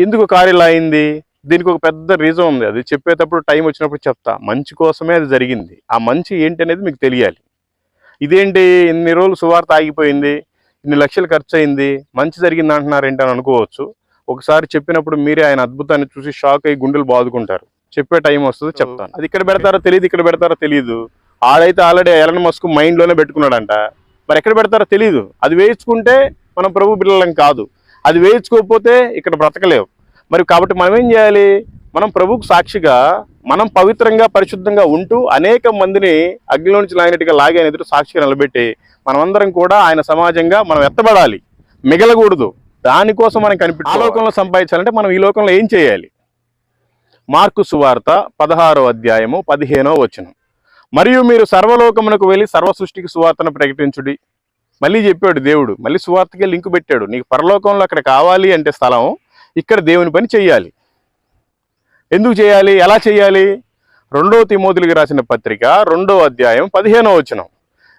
ఎందుకు కారు ఇలా అయింది? దీనికి ఒక పెద్ద రీజన్ ఉంది. అది చెప్పేటప్పుడు టైం వచ్చినప్పుడు చెప్తా. మంచి కోసమే అది జరిగింది. ఆ మంచి ఏంటి అనేది మీకు తెలియాలి. ఇదేంటి ఇన్ని రోజులు సువార్త ఆగిపోయింది, ఇన్ని లక్షలు ఖర్చు అయింది, మంచి జరిగింది అంటున్నారు ఏంటి అని అనుకోవచ్చు. ఒకసారి చెప్పినప్పుడు మీరే ఆయన అద్భుతాన్ని చూసి షాక్ అయ్యి గుండెలు బాదుకుంటారు. చెప్పే టైం వస్తుంది, చెప్తాను. అది ఇక్కడ పెడతారో తెలియదు, ఇక్కడ పెడతారో తెలియదు. ఆడైతే ఆల్రెడీ ఎలన్ మస్క్ మైండ్లోనే పెట్టుకున్నాడంట. మరి ఎక్కడ పెడతారో తెలియదు. అది వేయించుకుంటే మనం ప్రభు పిల్లలం కాదు, అది వేయించుకోకపోతే ఇక్కడ బ్రతకలేవు. మరి కాబట్టి మనం ఏం చేయాలి? మనం ప్రభుకు సాక్షిగా, మనం పవిత్రంగా పరిశుద్ధంగా ఉంటూ అనేక మందిని అగ్నిలో నుంచి లాగినట్టుగా లాగి ఆయన ఎదురు సాక్షిగా నిలబెట్టి మనమందరం కూడా ఆయన సమాజంగా మనం ఎత్తబడాలి, మిగలకూడదు. దానికోసం మనం ఆ లోకంలో సంపాదించాలంటే మనం ఈ లోకంలో ఏం చేయాలి? మార్కు సువార్త 16వ అధ్యాయము 15వ వచనం. మరియు మీరు సర్వలోకమునకు వెళ్ళి సర్వ సృష్టికి సువార్తను ప్రకటించుడి. మళ్ళీ చెప్పాడు దేవుడు, మళ్ళీ సువార్తకే లింకు పెట్టాడు. నీకు పరలోకంలో అక్కడ కావాలి అంటే స్థలం, ఇక్కడ దేవుని పని చేయాలి. ఎందుకు చేయాలి? ఎలా చేయాలి? 2వ తిమోతికి రాసిన పత్రిక 2వ అధ్యాయం 15వ వచనం.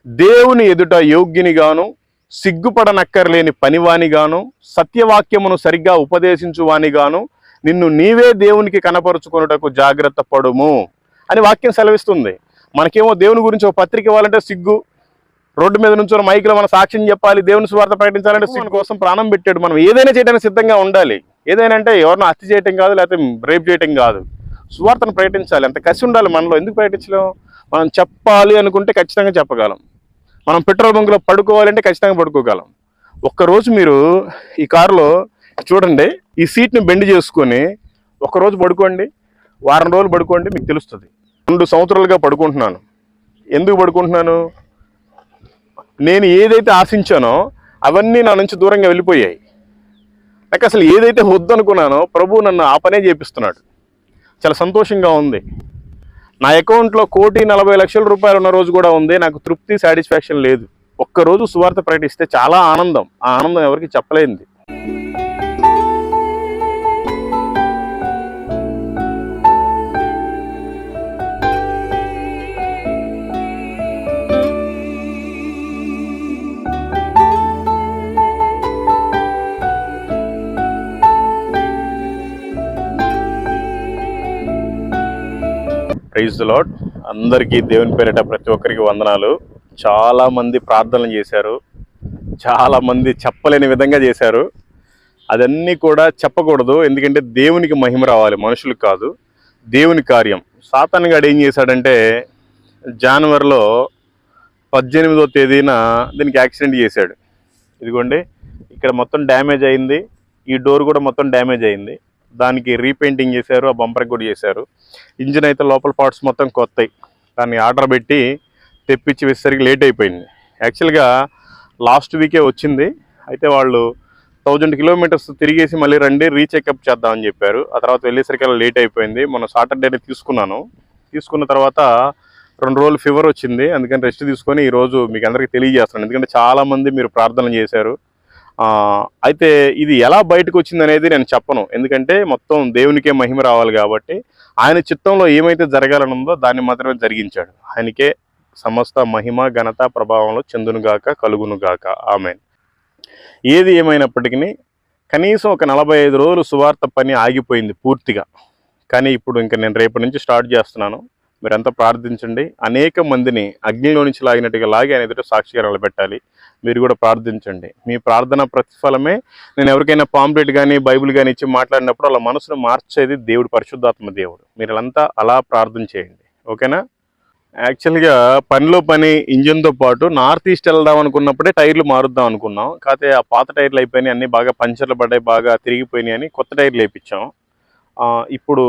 దేవుని ఎదుట యోగ్యునిగాను, సిగ్గుపడనక్కర్లేని పనివానిగాను, సత్యవాక్యమును సరిగ్గా ఉపదేశించువానిగాను నిన్ను నీవే దేవునికి కనపరుచుకొనుటకు జాగ్రత్త పడుము అని వాక్యం సెలవిస్తుంది. మనకేమో దేవుని గురించి ఒక పత్రిక ఇవ్వాలంటే సిగ్గు, రోడ్డు మీద నుంచి మైకులో మన సాక్ష్యం చెప్పాలి, దేవుని సువార్త ప్రకటించాలంటే సిగ్గు కోసం ప్రాణం పెట్టాడు. మనం ఏదైనా చేయడానికి సిద్ధంగా ఉండాలి. ఏదైనా అంటే ఎవరిని హత్య చేయటం కాదు, లేకపోతే రేప్ చేయటం కాదు, సువార్తను ప్రకటించాలి. అంత కసి ఉండాలి మనలో. ఎందుకు ప్రకటించలేం? మనం చెప్పాలి అనుకుంటే ఖచ్చితంగా చెప్పగలం. మనం పెట్రోల్ బంకులో పడుకోవాలంటే ఖచ్చితంగా పడుకోగలం. ఒక్కరోజు మీరు ఈ కారులో చూడండి, ఈ సీట్ని బెండ్ చేసుకొని ఒక్కరోజు పడుకోండి, వారం రోజులు పడుకోండి, మీకు తెలుస్తుంది. 2 సంవత్సరాలుగా పడుకుంటున్నాను. ఎందుకు పడుకుంటున్నాను? నేను ఏదైతే ఆశించానో అవన్నీ నా నుంచి దూరంగా వెళ్ళిపోయాయి. నాకు అసలు ఏదైతే వద్దనుకున్నానో ప్రభువు నన్ను ఆ పనే చేపిస్తున్నాడు. చాలా సంతోషంగా ఉంది. నా అకౌంట్లో 1,40,00,000 రూపాయలు ఉన్న రోజు కూడా ఉంది. నాకు తృప్తి, సాటిస్ఫాక్షన్ లేదు. ఒక్కరోజు సువార్త ప్రకటిస్తే చాలా ఆనందం. ఆ ఆనందం ఎవరికి చెప్పలేనిది. Praise the lord. అందరికీ దేవుని పేరిట ప్రతి ఒక్కరికి వందనాలు. చాలామంది ప్రార్థనలు చేశారు, చాలామంది చెప్పలేని విధంగా చేశారు. అదన్నీ కూడా చెప్పకూడదు, ఎందుకంటే దేవునికి మహిమ రావాలి, మనుషులకు కాదు. దేవుని కార్యం. సాతాను గాడు ఏం చేశాడంటే జనవరిలో 18వ తేదీన దీనికి యాక్సిడెంట్ చేశాడు. ఇదిగోండి, ఇక్కడ మొత్తం డ్యామేజ్ అయింది, ఈ డోర్ కూడా మొత్తం డ్యామేజ్ అయింది. దానికి రీపెయింటింగ్ చేశారు, ఆ బంపర్కి కూడా చేశారు. ఇంజిన్ అయితే లోపల పార్ట్స్ మొత్తం కొత్తవి. దాన్ని ఆర్డర్ పెట్టి తెప్పించి వేసేసరికి లేట్ అయిపోయింది. యాక్చువల్గా లాస్ట్ వీకే వచ్చింది. అయితే వాళ్ళు 1000 కిలోమీటర్స్ తిరిగేసి మళ్ళీ రండి రీచెకప్ చేద్దామని చెప్పారు. ఆ తర్వాత వెళ్ళేసరికి లేట్ అయిపోయింది. మొన్న సాటర్డేనే తీసుకున్నాను. తీసుకున్న తర్వాత 2 రోజులు ఫీవర్ వచ్చింది, అందుకని రెస్ట్ తీసుకొని ఈరోజు మీకు అందరికీ తెలియజేస్తున్నాను. ఎందుకంటే చాలామంది మీరు ప్రార్థనలు చేశారు. అయితే ఇది ఎలా బయటకు వచ్చింది అనేది నేను చెప్పను, ఎందుకంటే మొత్తం దేవునికే మహిమ రావాలి కాబట్టి. ఆయన చిత్తంలో ఏమైతే జరగాలని ఉందో దాన్ని మాత్రమే జరిగించాడు. ఆయనకే సమస్త మహిమ, ఘనత, ప్రభావంలో చెందునుగాక, కలుగునుగాక. ఆమేన్. ఏది ఏమైనప్పటికీ కనీసం ఒక 45 రోజులు సువార్త పని ఆగిపోయింది పూర్తిగా. కానీ ఇప్పుడు ఇంకా నేను రేపటి నుంచి స్టార్ట్ చేస్తున్నాను. మీరంతా ప్రార్థించండి. అనేక మందిని అగ్నిలో నుంచి లాగినట్టుగా లాగి ఆయన ఎదుట సాక్షిగా నిలబెట్టాలి. మీరు కూడా ప్రార్థించండి. మీ ప్రార్థన ప్రతిఫలమే నేను ఎవరికైనా పాంప్లెట్ కానీ బైబిల్ కానీ ఇచ్చి మాట్లాడినప్పుడు వాళ్ళ మనసును మార్చేది దేవుడు, పరిశుద్ధాత్మ దేవుడు. మీరంతా అలా ప్రార్థన చేయండి, ఓకేనా? యాక్చువల్గా పనిలో పని ఇంజిన్తో పాటు నార్త్ ఈస్ట్ వెళ్దాం అనుకున్నప్పుడే టైర్లు మారుద్దాం అనుకున్నాం. కాకపోతే ఆ పాత టైర్లు అయిపోయినాయి, అన్నీ బాగా పంచర్లు పడ్డాయి, బాగా తిరిగిపోయినాయి అని కొత్త టైర్లు వేయించాం. ఇప్పుడు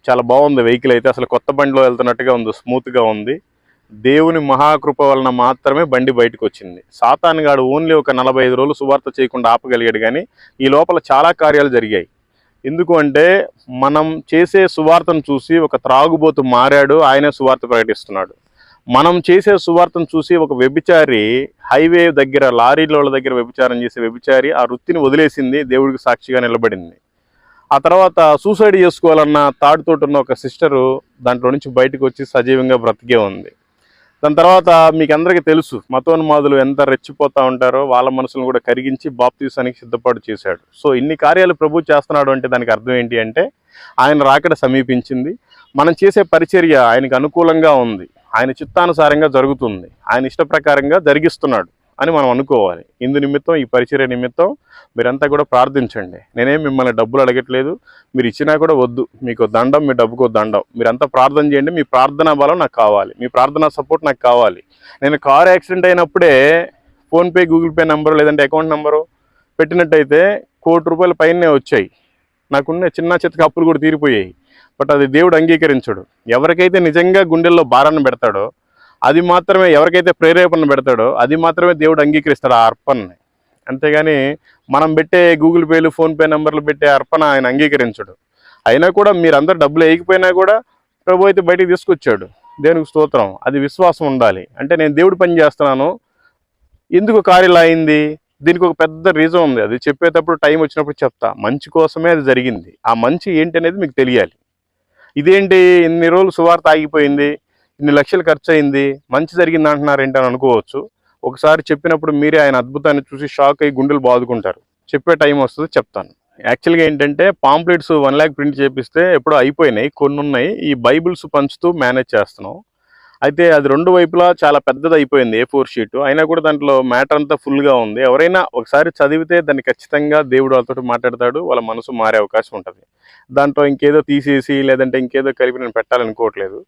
చాలా బాగుంది వెహికల్ అయితే. అసలు కొత్త బండిలో వెళ్తున్నట్టుగా ఉంది, స్మూత్గా ఉంది. దేవుని మహాకృప వలన మాత్రమే బండి బయటకు వచ్చింది. సాతాను గాడు ఓన్లీ ఒక 45 రోజులు సువార్త చేయకుండా ఆపగలిగాడు, కానీ ఈ లోపల చాలా కార్యాలు జరిగాయి. ఎందుకు అంటే మనం చేసే సువార్తను చూసి ఒక త్రాగుబోతు మారాడు, ఆయనే సువార్త ప్రకటిస్తున్నాడు. మనం చేసే సువార్తను చూసి ఒక వ్యభిచారి హైవే దగ్గర లారీల దగ్గర వ్యభిచారం చేసే వ్యభిచారి ఆ వృత్తిని వదిలేసింది, దేవుడికి సాక్షిగా నిలబడింది. ఆ తర్వాత సూసైడ్ చేసుకోవాలన్న తాడుతోటి ఉన్న ఒక సిస్టరు దాంట్లో నుంచి బయటకు వచ్చి సజీవంగా బ్రతికే ఉంది. దాని తర్వాత మీకు అందరికీ తెలుసు మతోన్మాదులు ఎంత రెచ్చిపోతూ ఉంటారో వాళ్ళ మనసులను కూడా కరిగించి బాప్తీసానికి సిద్ధపాటు చేశాడు. సో ఇన్ని కార్యాలు ప్రభు చేస్తున్నాడు అంటే దానికి అర్థం ఏంటి అంటే ఆయన రాకడ సమీపించింది, మనం చేసే పరిచర్య ఆయనకు అనుకూలంగా ఉంది, ఆయన చిత్తానుసారంగా జరుగుతుంది, ఆయన ఇష్ట ప్రకారంగా జరిగిస్తున్నాడు అని మనం అనుకోవాలి. ఇందు నిమిత్తం, ఈ పరిచర్య నిమిత్తం మీరంతా కూడా ప్రార్థించండి. నేనేం మిమ్మల్ని డబ్బులు అడగట్లేదు, మీరు ఇచ్చినా కూడా వద్దు, మీకు దండం, మీ డబ్బుకో దండం. మీరంతా ప్రార్థన చేయండి, మీ ప్రార్థనా బలం నాకు కావాలి, మీ ప్రార్థనా సపోర్ట్ నాకు కావాలి. నేను కారు యాక్సిడెంట్ అయినప్పుడే ఫోన్పే, గూగుల్ పే నెంబరు లేదంటే అకౌంట్ నెంబరు పెట్టినట్టయితే ₹1,00,00,000 పైనే వచ్చాయి. నాకున్న చిన్న చితక అప్పులు కూడా తీరిపోయాయి. బట్ అది దేవుడు అంగీకరించడు. ఎవరికైతే నిజంగా గుండెల్లో భారాన్ని పెడతాడో, అది మాత్రమే, ఎవరికైతే ప్రేరేపణ పెడతాడో అది మాత్రమే దేవుడు అంగీకరిస్తాడు ఆ అర్పణని. అంతేగాని మనం పెట్టే గూగుల్ పేలు, ఫోన్పే నెంబర్లు పెట్టే అర్పణ ఆయన అంగీకరించడు. అయినా కూడా మీరందరూ డబ్బులు వేయకపోయినా కూడా ప్రభు అయితే బయటికి తీసుకొచ్చాడు. దేవునికి స్తోత్రం. అది విశ్వాసం ఉండాలి. అంటే నేను దేవుడు పని చేస్తున్నాను, ఎందుకు కార్యం అయింది, దీనికి ఒక పెద్ద రీజన్ ఉంది. అది చెప్పేటప్పుడు టైం వచ్చినప్పుడు చెప్తా. మంచి కోసమే అది జరిగింది. ఆ మంచి ఏంటి అనేది మీకు తెలియాలి. ఇదేంటి ఇన్ని రోజులు సువార్త ఆగిపోయింది, ఇన్ని లక్షలు ఖర్చు అయింది, మంచి జరిగింది అంటున్నారు ఏంటని అనుకోవచ్చు. ఒకసారి చెప్పినప్పుడు మీరే ఆయన అద్భుతాన్ని చూసి షాక్ అయ్యి గుండెలు బాదుకుంటారు. చెప్పే టైం వస్తుంది, చెప్తాను. యాక్చువల్గా ఏంటంటే పాంప్లెట్స్ 1 lakh ప్రింట్ చేపిస్తే ఎప్పుడో అయిపోయినాయి, కొన్ని ఉన్నాయి. ఈ బైబిల్స్ పంచుతూ మేనేజ్ చేస్తున్నాం. అయితే అది రెండు వైపులా చాలా పెద్దది అయిపోయింది, A4 షీట్. అయినా కూడా దాంట్లో మ్యాటర్ అంతా ఫుల్గా ఉంది. ఎవరైనా ఒకసారి చదివితే దాన్ని ఖచ్చితంగా దేవుడు వాళ్ళతో మాట్లాడతాడు, వాళ్ళ మనసు మారే అవకాశం ఉంటుంది. దాంట్లో ఇంకేదో తీసేసి లేదంటే ఇంకేదో కలిపి నేను పెట్టాలనుకోవట్లేదు.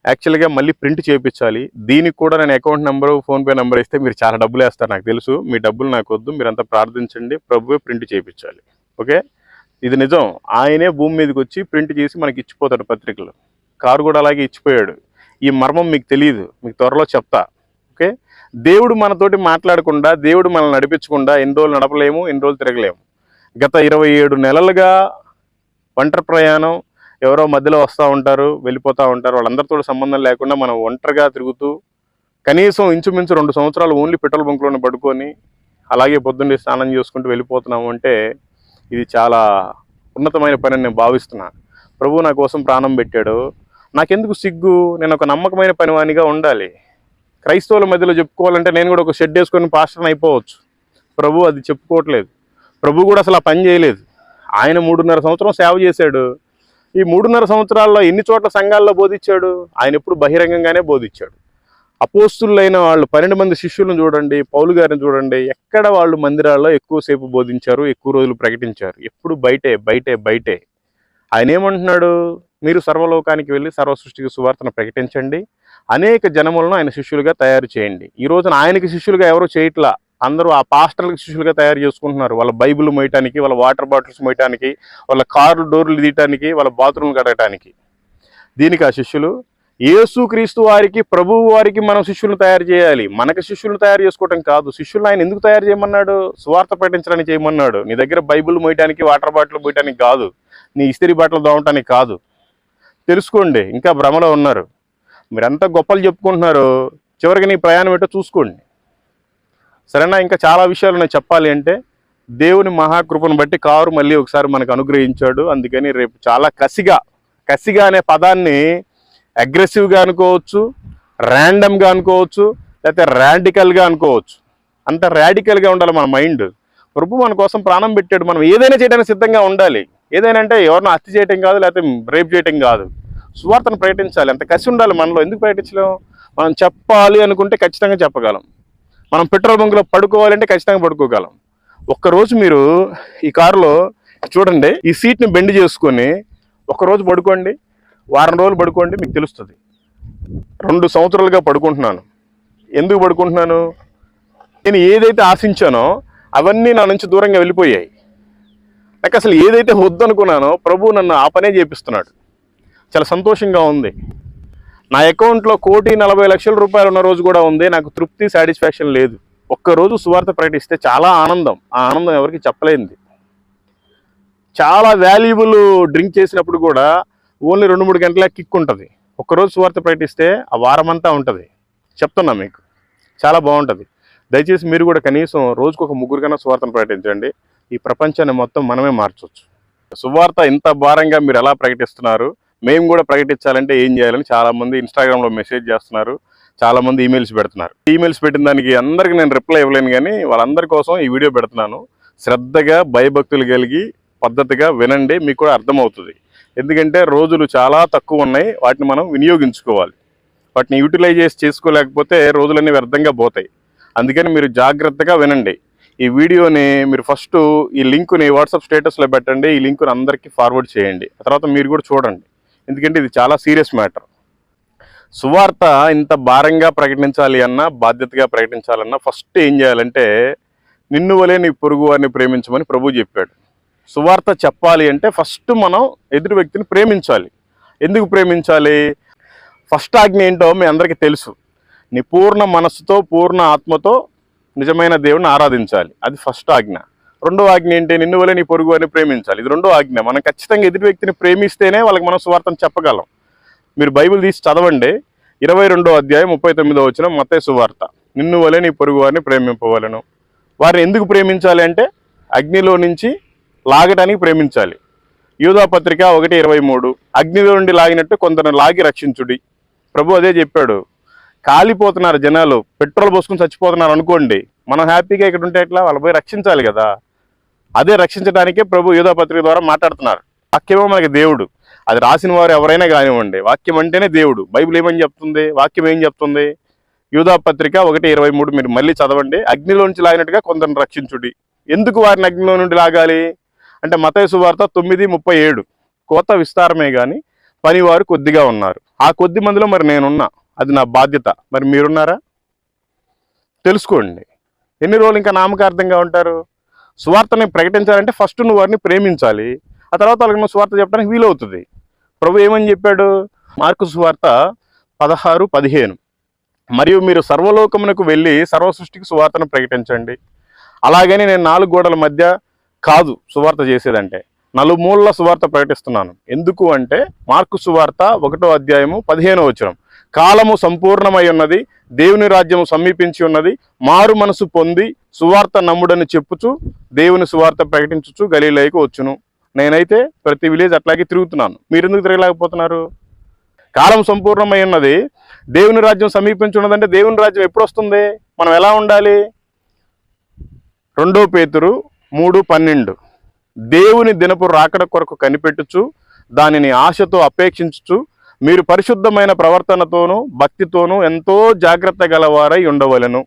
యాక్చువల్గా మళ్ళీ ప్రింట్ చేయించాలి. దీనికి కూడా నేను అకౌంట్ నెంబరు, ఫోన్పే నెంబర్ ఇస్తే మీరు చాలా డబ్బులు వేస్తారు, నాకు తెలుసు. మీ డబ్బులు నాకు వద్దు, మీరంతా ప్రార్థించండి, ప్రభువే ప్రింట్ చేయించాలి. ఓకే, ఇది నిజం. ఆయనే భూమి మీదకి వచ్చి ప్రింట్ చేసి మనకి ఇచ్చిపోతాడు పత్రికలు. కారు కూడా అలాగే ఇచ్చిపోయాడు. ఈ మర్మం మీకు తెలియదు, మీకు త్వరలో చెప్తా. ఓకే, దేవుడు మనతోటి మాట్లాడకుండా, దేవుడు మనల్ని నడిపించకుండా ఎన్ని రోజులు నడపలేము, ఎన్ని రోజులు తిరగలేము. గత 27 నెలలుగా ఒంటరి ప్రయాణం, ఎవరో మధ్యలో వస్తూ ఉంటారు, వెళ్ళిపోతూ ఉంటారు, వాళ్ళందరితో సంబంధం లేకుండా మనం ఒంటరిగా తిరుగుతూ కనీసం ఇంచుమించు 2 సంవత్సరాలు ఓన్లీ పెట్రోల్ బంక్లోనే పడుకొని అలాగే పొద్దున్నే స్నానం చేసుకుంటూ వెళ్ళిపోతున్నాము అంటే ఇది చాలా ఉన్నతమైన పని అని నేను భావిస్తున్నాను. ప్రభు నా కోసం ప్రాణం పెట్టాడు, నాకెందుకు సిగ్గు, నేను ఒక నమ్మకమైన పనివానిగా ఉండాలి. క్రైస్తవుల మధ్యలో చెప్పుకోవాలంటే నేను కూడా ఒక షెడ్ వేసుకొని పాస్టర్ని అయిపోవచ్చు. ప్రభు అది చెప్పుకోవట్లేదు. ప్రభు కూడా అసలు ఆ పని చేయలేదు. ఆయన 3.5 సంవత్సరం సేవ చేశాడు. ఈ 3.5 సంవత్సరాల్లో ఎన్ని చోట్ల సంఘాల్లో బోధించాడు? ఆయన ఎప్పుడు బహిరంగంగానే బోధించాడు. అపోస్తులైన వాళ్ళు 12 మంది శిష్యులను చూడండి, పౌలు గారిని చూడండి, ఎక్కడ వాళ్ళు మందిరాల్లో ఎక్కువసేపు బోధించారు, ఎక్కువ రోజులు ప్రకటించారు? ఎప్పుడు బయటే బయటే బయటే. ఆయన ఏమంటున్నాడు? మీరు సర్వలోకానికి వెళ్ళి సర్వ సృష్టికి సువార్తను ప్రకటించండి, అనేక జనములను ఆయన శిష్యులుగా తయారు చేయండి. ఈ రోజున ఆయనకి శిష్యులుగా ఎవరు చేయట్లా, అందరూ ఆ పాస్టర్లకు శిష్యులుగా తయారు చేసుకుంటున్నారు. వాళ్ళ బైబిల్ మోయటానికి, వాళ్ళ వాటర్ బాటిల్స్ మోయటానికి, వాళ్ళ కారు డోర్లు తీయటానికి, వాళ్ళ బాత్రూమ్లు కడగటానికి. దీనికి ఆ శిష్యులు యేసుక్రీస్తు వారికి, ప్రభువు వారికి మనం శిష్యులను తయారు చేయాలి. మనకి శిష్యులను తయారు చేసుకోవటం కాదు. శిష్యులను ఆయన ఎందుకు తయారు చేయమన్నాడు? సువార్త ప్రకటించడానికి చేయమన్నాడు. నీ దగ్గర బైబిల్ మోయటానికి, వాటర్ బాటిల్ మోయటానికి కాదు, నీ ఇస్త్రీ బట్టలు దోమటానికి కాదు. తెలుసుకోండి, ఇంకా భ్రమలో ఉన్నారు. మీరంతా గొప్పలు చెప్పుకుంటున్నారు, చివరికి నీ ప్రయాణం ఏంటో చూసుకోండి. సరేనా? ఇంకా చాలా విషయాలు నేను చెప్పాలి అంటే దేవుని మహాకృపను బట్టి కారు మళ్ళీ ఒకసారి మనకు అనుగ్రహించాడు. అందుకని రేపు చాలా కసిగా అనే పదాన్ని అగ్రెసివ్గా అనుకోవచ్చు, ర్యాండమ్గా అనుకోవచ్చు, లేకపోతే రాడికల్గా అనుకోవచ్చు. అంత రాడికల్గా ఉండాలి మన మైండ్. ప్రభు మన కోసం ప్రాణం పెట్టాడు. మనం ఏదైనా చేయడానికి సిద్ధంగా ఉండాలి. ఏదైనా అంటే ఎవరినో హత్య చేయటం కాదు, లేకపోతే రేప్ చేయటం కాదు, సువార్తను ప్రకటించాలి. అంత కసి ఉండాలి మనలో. ఎందుకు ప్రకటించలేము? మనం చెప్పాలి అనుకుంటే ఖచ్చితంగా చెప్పగలం. మనం పెట్రోల్ బంకులో పడుకోవాలంటే ఖచ్చితంగా పడుకోగలం. ఒక్కరోజు మీరు ఈ కారులో చూడండి, ఈ సీట్ని బెండ్ చేసుకొని ఒక్కరోజు పడుకోండి, వారం రోజులు పడుకోండి, మీకు తెలుస్తుంది. 2 సంవత్సరాలుగా పడుకుంటున్నాను. ఎందుకు పడుకుంటున్నాను? నేను ఏదైతే ఆశించానో అవన్నీ నా నుంచి దూరంగా వెళ్ళిపోయాయి. నాకు అసలు ఏదైతే వద్దనుకున్నానో ప్రభు నన్ను ఆ పనే చేపిస్తున్నాడు. చాలా సంతోషంగా ఉంది. నా అకౌంట్లో ₹1,40,00,000 ఉన్న రోజు కూడా ఉంది. నాకు తృప్తి, సాటిస్ఫాక్షన్ లేదు. ఒక్కరోజు సువార్త ప్రకటిస్తే చాలా ఆనందం. ఆ ఆనందం ఎవరికి చెప్పలేనిది. చాలా వాల్యుబుల్ డ్రింక్ చేసినప్పుడు కూడా ఓన్లీ 2-3 గంటల కిక్ ఉంటుంది. ఒక్కరోజు సువార్త ప్రకటిస్తే ఆ వారమంతా ఉంటుంది. చెప్తున్నా మీకు, చాలా బాగుంటుంది. దయచేసి మీరు కూడా కనీసం రోజుకు ఒక 3 కన్నా సువార్తను ప్రకటించండి. ఈ ప్రపంచాన్ని మొత్తం మనమే మార్చవచ్చు. సువార్త ఇంత భారంగా మీరు ఎలా ప్రకటిస్తున్నారు, మేము కూడా ప్రకటించాలంటే ఏం చేయాలని చాలామంది ఇన్స్టాగ్రామ్లో మెసేజ్ చేస్తున్నారు. చాలామంది ఈమెయిల్స్ పెడుతున్నారు. ఈమెయిల్స్ పెట్టిన దానికి అందరికీ నేను రిప్లై ఇవ్వలేను, కానీ వాళ్ళందరి కోసం ఈ వీడియో పెడుతున్నాను. శ్రద్ధగా భయభక్తులు కలిగి పద్ధతిగా వినండి, మీకు కూడా అర్థమవుతుంది. ఎందుకంటే రోజులు చాలా తక్కువ ఉన్నాయి, వాటిని మనం వినియోగించుకోవాలి. వాటిని యూటిలైజ్ చేసుకోలేకపోతే రోజులన్నీ వ్యర్థంగా పోతాయి. అందుకని మీరు జాగ్రత్తగా వినండి. ఈ వీడియోని మీరు ఫస్ట్ ఈ లింకుని వాట్సాప్ స్టేటస్లో పెట్టండి, ఈ లింకుని అందరికీ ఫార్వర్డ్ చేయండి. ఆ తర్వాత మీరు కూడా చూడండి, ఎందుకంటే ఇది చాలా సీరియస్ మ్యాటర్. సువార్త ఇంత భారంగా ప్రకటించాలి అన్నా, బాధ్యతగా ప్రకటించాలన్నా ఫస్ట్ ఏం చేయాలంటే నిన్ను వలే నీ పొరుగు వారిని ప్రేమించమని ప్రభు చెప్పాడు. సువార్త చెప్పాలి అంటే ఫస్ట్ మనం ఎదురు వ్యక్తిని ప్రేమించాలి. ఎందుకు ప్రేమించాలి? ఫస్ట్ ఆజ్ఞ ఏంటో మీ అందరికీ తెలుసు. నీ పూర్ణ మనస్సుతో పూర్ణ ఆత్మతో నిజమైన దేవుడిని ఆరాధించాలి, అది ఫస్ట్ ఆజ్ఞ. రెండో ఆజ్ఞ ఏంటి? నిన్ను వలే నీ పొరుగు వారిని ప్రేమించాలి, ఇది రెండో ఆజ్ఞ. మనం ఖచ్చితంగా ఎదురు వ్యక్తిని ప్రేమిస్తేనే వాళ్ళకి మనం సువార్తను చెప్పగలం. మీరు బైబిల్ తీసి చదవండి, 22వ అధ్యాయం 39వ వచనం మత్తయి సువార్త. నిన్ను వలే నీ పొరుగు వారిని ప్రేమింపవలెను. వారిని ఎందుకు ప్రేమించాలి అంటే అగ్నిలో నుంచి లాగటానికి ప్రేమించాలి. యూదా పత్రిక 1:23, అగ్నిలో నుండి లాగినట్టు కొందరిని లాగి రక్షించుడి. ప్రభు అదే చెప్పాడు. కాలిపోతున్నారు జనాలు, పెట్రోల్ పోసుకుని చచ్చిపోతున్నారు అనుకోండి, మనం హ్యాపీగా ఇక్కడ ఉంటే ఎట్లా? వాళ్ళు పోయి రక్షించాలి కదా. అదే రక్షించడానికే ప్రభు యూదా పత్రిక ద్వారా మాట్లాడుతున్నారు. వాక్యమో మనకి దేవుడు, అది రాసిన వారు ఎవరైనా కానివ్వండి, వాక్యం అంటేనే దేవుడు. బైబిల్ ఏమని చెప్తుంది? వాక్యం ఏం చెప్తుంది? యూదా పత్రిక 1:23 మీరు మళ్ళీ చదవండి. అగ్నిలో నుంచి లాగినట్టుగా కొందరిని రక్షించుడి. ఎందుకు వారిని అగ్నిలో నుండి లాగాలి అంటే మత్తయి సువార్త 9:37, కోత విస్తారమే కానీ పనివారు కొద్దిగా ఉన్నారు. ఆ కొద్ది మందిలో మరి నేనున్నా, అది నా బాధ్యత. మరి మీరున్నారా? తెలుసుకోండి. ఎన్ని రోజులు ఇంకా నామకార్థంగా ఉంటారు? సువార్తని ప్రకటించాలంటే ఫస్ట్ నువ్వు వారిని ప్రేమించాలి, ఆ తర్వాత వాళ్ళకి నువ్వు సువార్త చెప్పడానికి వీలవుతుంది. ప్రభు ఏమని చెప్పాడు? మార్కు సువార్త 16:15, మరియు మీరు సర్వలోకమునకు వెళ్ళి సర్వ సృష్టికి సువార్తను ప్రకటించండి. అలాగని నేను 4 గోడల మధ్య కాదు సువార్త చేసేదంటే, నలుమూలల సువార్త ప్రకటిస్తున్నాను. ఎందుకు అంటే మార్కు సువార్త 1వ అధ్యాయము 15వ వచనం, కాలము సంపూర్ణమై ఉన్నది, దేవుని రాజ్యము సమీపించి ఉన్నది, మారు మనసు పొంది సువార్త నమ్ముడని చెప్పుచు దేవుని సువార్త ప్రకటించుచు గలీలయకు వచ్చును. నేనైతే ప్రతి విలేజ్ అట్లాగే తిరుగుతున్నాను, మీరు ఎందుకు తిరగలేకపోతున్నారు? కాలం సంపూర్ణమై ఉన్నది, దేవుని రాజ్యం సమీపించి ఉన్నదంటే దేవుని రాజ్యం ఎప్పుడు వస్తుంది? మనం ఎలా ఉండాలి? 2 పేతురు 3:12, దేవుని దినపు రాకడ కొరకు కనిపెట్టుచు దానిని ఆశతో అపేక్షించుచు మీరు పరిశుద్ధమైన ప్రవర్తనతోనూ భక్తితోనూ ఎంతో జాగ్రత్త గలవారై ఉండవలెను.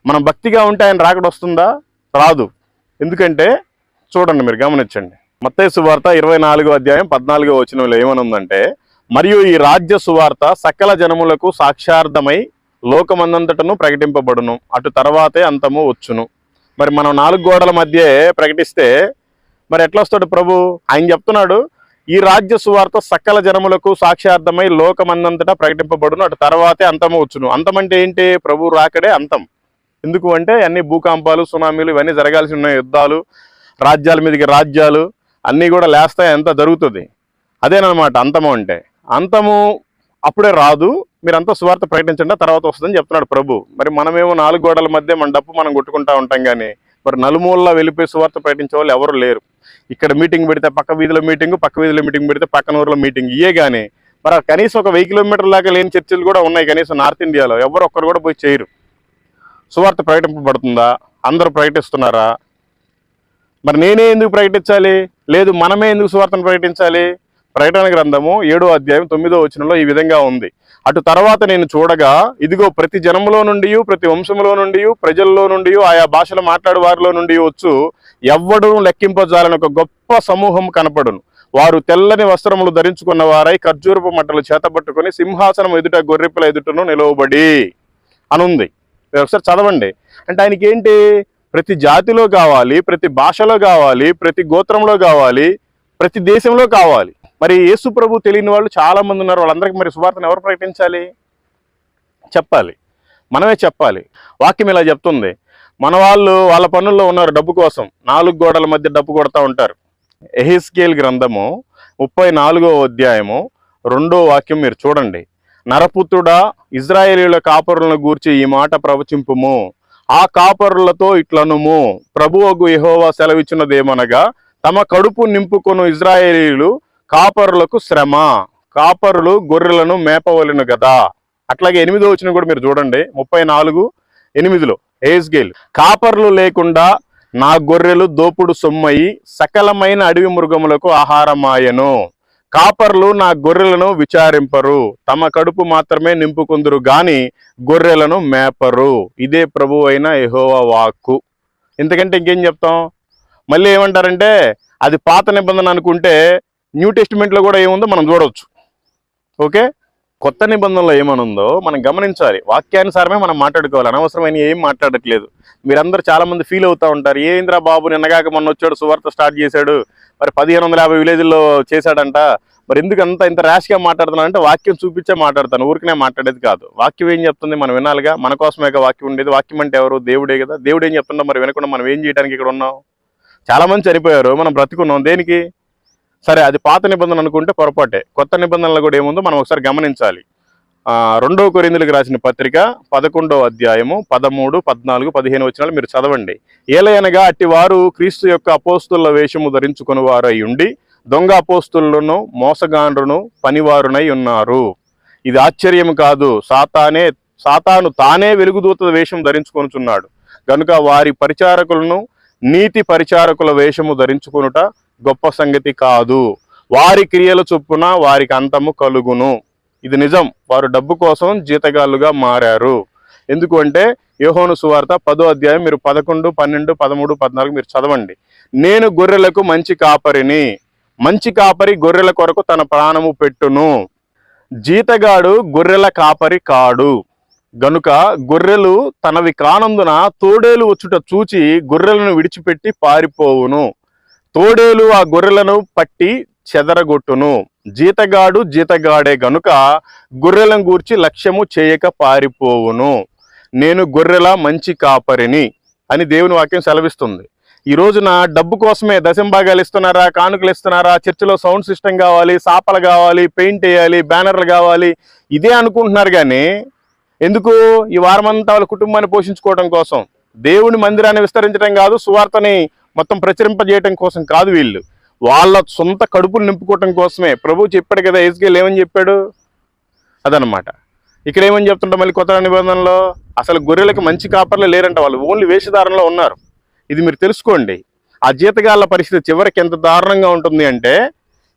మనం భక్తిగా ఉంటే ఆయన రాకడ వస్తుందా? రాదు. ఎందుకంటే చూడండి, మీరు గమనించండి. మత్తయి సువార్త 24వ అధ్యాయం 14వ వచనంలో ఏమనుందంటే, మరియు ఈ రాజ్య సువార్త సకల జనములకు సాక్షార్థమై లోకమందంతటను ప్రకటింపబడును, అటు తర్వాతే అంతము వచ్చును. మరి మనం 4 గోడల మధ్య ప్రకటిస్తే మరి ఎట్లా వస్తాడు ప్రభు? ఆయన చెప్తున్నాడు, ఈ రాజ్య సువార్త సకల జనములకు సాక్షార్థమై లోకమందంతటా ప్రకటింపబడును, అటు తర్వాతే అంతము వచ్చును. అంతం అంటే ఏంటి? ప్రభు రాకడే అంతం. ఎందుకు అంటే అన్ని భూకంపాలు, సునామీలు ఇవన్నీ జరగాల్సి ఉన్న యుద్ధాలు, రాజ్యాల మీదకి రాజ్యాలు అన్నీ కూడా లేస్తాయి, అంతా జరుగుతుంది. అదేనమాట అంతము అంటే. అంతము అప్పుడే రాదు, మీరంతా సువార్త ప్రకటించండి, తర్వాత వస్తుందని చెప్తున్నాడు ప్రభు. మరి మనమేమో 4 గోడల మధ్య మన డప్పు మనం కొట్టుకుంటా ఉంటాం, కానీ మరి నలుమూలలా వెళ్ళిపోయి సువార్త ప్రకటించే వాళ్ళు ఎవరు లేరు. ఇక్కడ మీటింగ్ పెడితే పక్క వీధిలో మీటింగ్, పక్క వీధిలో మీటింగ్ పెడితే పక్కన ఊరిలో మీటింగ్, ఇయే కానీ మరి కనీసం ఒక 1000 కిలోమీటర్ల దాకా లేని చర్చిలు కూడా ఉన్నాయి. కనీసం నార్త్ ఇండియాలో ఎవరు ఒక్కరు కూడా పోయి చేయరు. సువార్త ప్రకటింపబడుతుందా? అందరూ ప్రకటిస్తున్నారా? మరి నేనే ఎందుకు ప్రకటించాలి? లేదు, మనమే ఎందుకు సువార్తను ప్రకటించాలి? ప్రకటన గ్రంథము 7వ అధ్యాయం 9వ వచనంలో ఈ విధంగా ఉంది, అటు తర్వాత నేను చూడగా ఇదిగో ప్రతి జనములో నుండి, ప్రతి వంశములో నుండి, ప్రజల్లో నుండి, ఆయా భాషలు మాట్లాడు వారిలో నుండి వచ్చు ఎవ్వడును లెక్కింపజాలని ఒక గొప్ప సమూహం కనపడును. వారు తెల్లని వస్త్రములు ధరించుకున్న వారై ఖర్జూరపు మట్టలు చేతబట్టుకొని సింహాసనం ఎదుట గొర్రెపిల్ల ఎదుటను నిలవబడి అనుంది. ఒకసారి చదవండి. అంటే ఆయనకి ఏంటి? ప్రతి జాతిలో కావాలి, ప్రతి భాషలో కావాలి, ప్రతి గోత్రంలో కావాలి, ప్రతి దేశంలో కావాలి. మరి యేసు ప్రభు తెలియని వాళ్ళు చాలా మంది ఉన్నారు. వాళ్ళందరికీ మరి సువార్తను ఎవరు ప్రకటించాలి? చెప్పాలి, మనమే చెప్పాలి. వాక్యం ఇలా చెప్తుంది, మన వాళ్ళు వాళ్ళ పనుల్లో ఉన్నారు, డబ్బు కోసం 4 గోడల మధ్య డబ్బు కొడతా ఉంటారు. ఎహెజ్కేలు గ్రంథము 34వ అధ్యాయము 2వ వాక్యం మీరు చూడండి. నరపుత్రుడా, ఇజ్రాయేలీయుల కాపరులను గూర్చి ఈ మాట ప్రవచింపుము, ఆ కాపరులతో ఇట్లనుము, ప్రభువగు యెహోవా సెలవిచ్చినదేమనగా, తమ కడుపు నింపుకొను ఇజ్రాయేలీయులు కాపరులకు శ్రమ, కాపరులు గొర్రెలను మేపవలెను గదా. అట్లాగే 8వ వచనం కూడా మీరు చూడండి, 34:8 హెజ్కేలు, కాపర్లు లేకుండా నా గొర్రెలు దోపుడు సొమ్మయి సకలమైన అడవి మృగములకు ఆహారమాయను. కాపర్లు నా గొర్రెలను విచారింపరు, తమ కడుపు మాత్రమే నింపుకుందురు గాని గొర్రెలను మేపరు. ఇదే ప్రభు అయిన యెహోవా వాక్కు. ఇంతకంటే ఇంకేం చెప్తాం? మళ్ళీ ఏమంటారంటే అది పాత నిబంధన అనుకుంటే న్యూ టెస్టిమెంట్లో కూడా ఏముందో మనం చూడవచ్చు. ఓకే, కొత్త నిబంధనలో ఏమనుందో మనం గమనించాలి. వాక్యానుసారమే మనం మాట్లాడుకోవాలి, అనవసరమైన ఏం మాట్లాడట్లేదు. మీరందరూ చాలా మంది ఫీల్ అవుతూ ఉంటారు, ఏంద్రా బాబు నిన్నగాక మొన్న వచ్చాడు సువార్త స్టార్ట్ చేశాడు, మరి 1550 విలేజ్ల్లో చేశాడంట, మరి ఎందుకు ఇంత ర్యాష్గా మాట్లాడుతున్నాను అంటే వాక్యం చూపించే మాట్లాడతాను, ఊరికనే మాట్లాడేది కాదు. వాక్యం ఏం చెప్తుంది మనం వినాలిగా, మన కోసమే వాక్యం ఉండేది. వాక్యం అంటే ఎవరు? దేవుడే కదా. దేవుడు ఏం చెప్తుండో మరి వినకుండా మనం ఏం చేయడానికి ఇక్కడ ఉన్నాం? చాలా మంది చనిపోయారు, మనం బ్రతికున్నాం దేనికి? సరే, అది పాత నిబంధన అనుకుంటే పొరపాటే. కొత్త నిబంధనలు కూడా ఏముందో మనం ఒకసారి గమనించాలి. 2 కొరింథీయులకు రాసిన పత్రిక 11వ అధ్యాయము 13, 14, 15 వచనాలు మీరు చదవండి. ఏలయనగా అట్టివారు క్రీస్తు యొక్క అపోస్తుల వేషము ధరించుకుని వారు అయి ఉండి దొంగ అపోస్తులను మోసగాండ్రును పనివారునై ఉన్నారు. ఇది ఆశ్చర్యం కాదు, సాతాను తానే వెలుగుదూత వేషం ధరించుకొనుచున్నాడు గనుక వారి పరిచారకులను నీతి పరిచారకుల వేషము ధరించుకొనుట గొప్ప సంగతి కాదు. వారి క్రియల చొప్పున వారికి అంతము కలుగును. ఇది నిజం, వారు డబ్బు కోసం జీతగాళ్ళుగా మారారు. ఎందుకు అంటే యోహాను సువార్త 10వ అధ్యాయం మీరు 11, 12, 13, 14 మీరు చదవండి. నేను గొర్రెలకు మంచి కాపరిని, మంచి కాపరి గొర్రెల కొరకు తన ప్రాణము పెట్టును. జీతగాడు గొర్రెల కాపరి కాడు గనుక గొర్రెలు తనవి కానందున తోడేలు వచ్చుట చూచి గొర్రెలను విడిచిపెట్టి పారిపోవును. తోడేలు ఆ గొర్రెలను పట్టి చెదరగొట్టును. జీతగాడు జీతగాడే గనుక గొర్రెలను గూర్చి లక్ష్యము చేయక పారిపోవును. నేను గొర్రెల మంచి కాపరిని అని దేవుని వాక్యం సెలవిస్తుంది. ఈ రోజున డబ్బు కోసమే దశంభాగాలు ఇస్తున్నారా, కానుకలు ఇస్తున్నారా, చర్చిలో సౌండ్ సిస్టమ్ కావాలి, సాపలు కావాలి, పెయింట్ వేయాలి, బ్యానర్లు కావాలి, ఇదే అనుకుంటున్నారు. కానీ ఎందుకు? ఈ వారమంతా వాళ్ళ కుటుంబాన్ని పోషించుకోవడం కోసం, దేవుని మందిరాన్ని విస్తరించడం కాదు, సువార్తని మొత్తం ప్రచురింపజేయడం కోసం కాదు, వీళ్ళు వాళ్ళ సొంత కడుపులు నింపుకోవటం కోసమే. ప్రభు చెప్పాడు కదా, హెజ్కేలు ఏమని చెప్పాడు? అదనమాట. ఇక్కడ ఏమని చెప్తుంటాం మళ్ళీ కొత్త నిబంధనలో? అసలు గొర్రెలకు మంచి కాపర్లు లేరంట, వాళ్ళు ఓన్లీ వేషధారణలో ఉన్నారు. ఇది మీరు తెలుసుకోండి. ఆ జీతగాళ్ళ పరిస్థితి చివరికి ఎంత దారుణంగా ఉంటుంది అంటే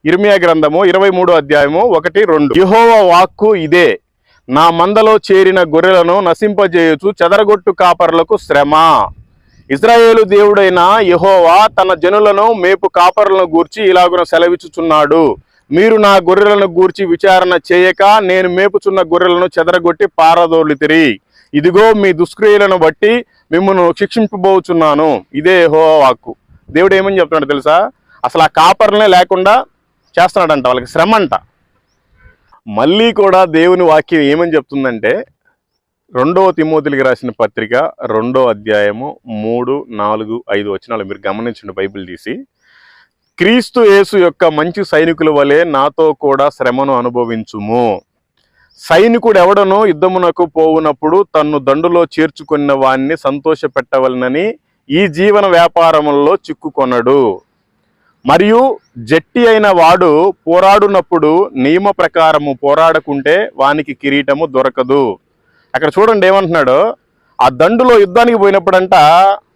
ఇర్మియా గ్రంథము 23వ అధ్యాయము 1, 2 యెహోవా వాక్కు ఇదే, నా మందలో చేరిన గొర్రెలను నశింపజేయుచు చెదరగొట్టు కాపర్లకు శ్రమ. ఇశ్రాయేలు దేవుడైన యెహోవా తన జనులను మేపు కాపరులను గూర్చి ఇలాగున సెలవిచ్చుచున్నాడు, మీరు నా గొర్రెలను గూర్చి విచారణ చేయక నేను మేపుచున్న గొర్రెలను చెదరగొట్టి పారదోలితిరి. ఇదిగో మీ దుష్క్రియలను బట్టి మిమ్మల్ని శిక్షింపబోచున్నాను. ఇదే యెహోవా వాక్కు. దేవుడు ఏమని చెప్తున్నాడు తెలుసా? అసలు ఆ కాపర్లనే లేకుండా చేస్తున్నాడంట, వాళ్ళకి శ్రమ అంట. మళ్ళీ కూడా దేవుని వాక్యం ఏమని చెప్తుందంటే 2వ తిమోతికి రాసిన పత్రిక 2వ అధ్యాయము 3, 4, 5 వచనాలు మీరు గమనించండి బైబిల్ తీసి. క్రీస్తు యేసు యొక్క మంచి సైనికుల వలె నాతో కూడా శ్రమను అనుభవించుము. సైనికుడు ఎవడనో యుద్ధమునకు పోవునప్పుడు తన్ను దండులో చేర్చుకున్న వాణ్ణి సంతోష పెట్టవలనని ఈ జీవన వ్యాపారములలో చిక్కుకొనడు. మరియు జట్టి అయిన వాడు పోరాడునప్పుడు నియమ ప్రకారము పోరాడకుంటే వానికి కిరీటము దొరకదు. అక్కడ చూడండి ఏమంటున్నాడు, ఆ దండులో యుద్ధానికి పోయినప్పుడంట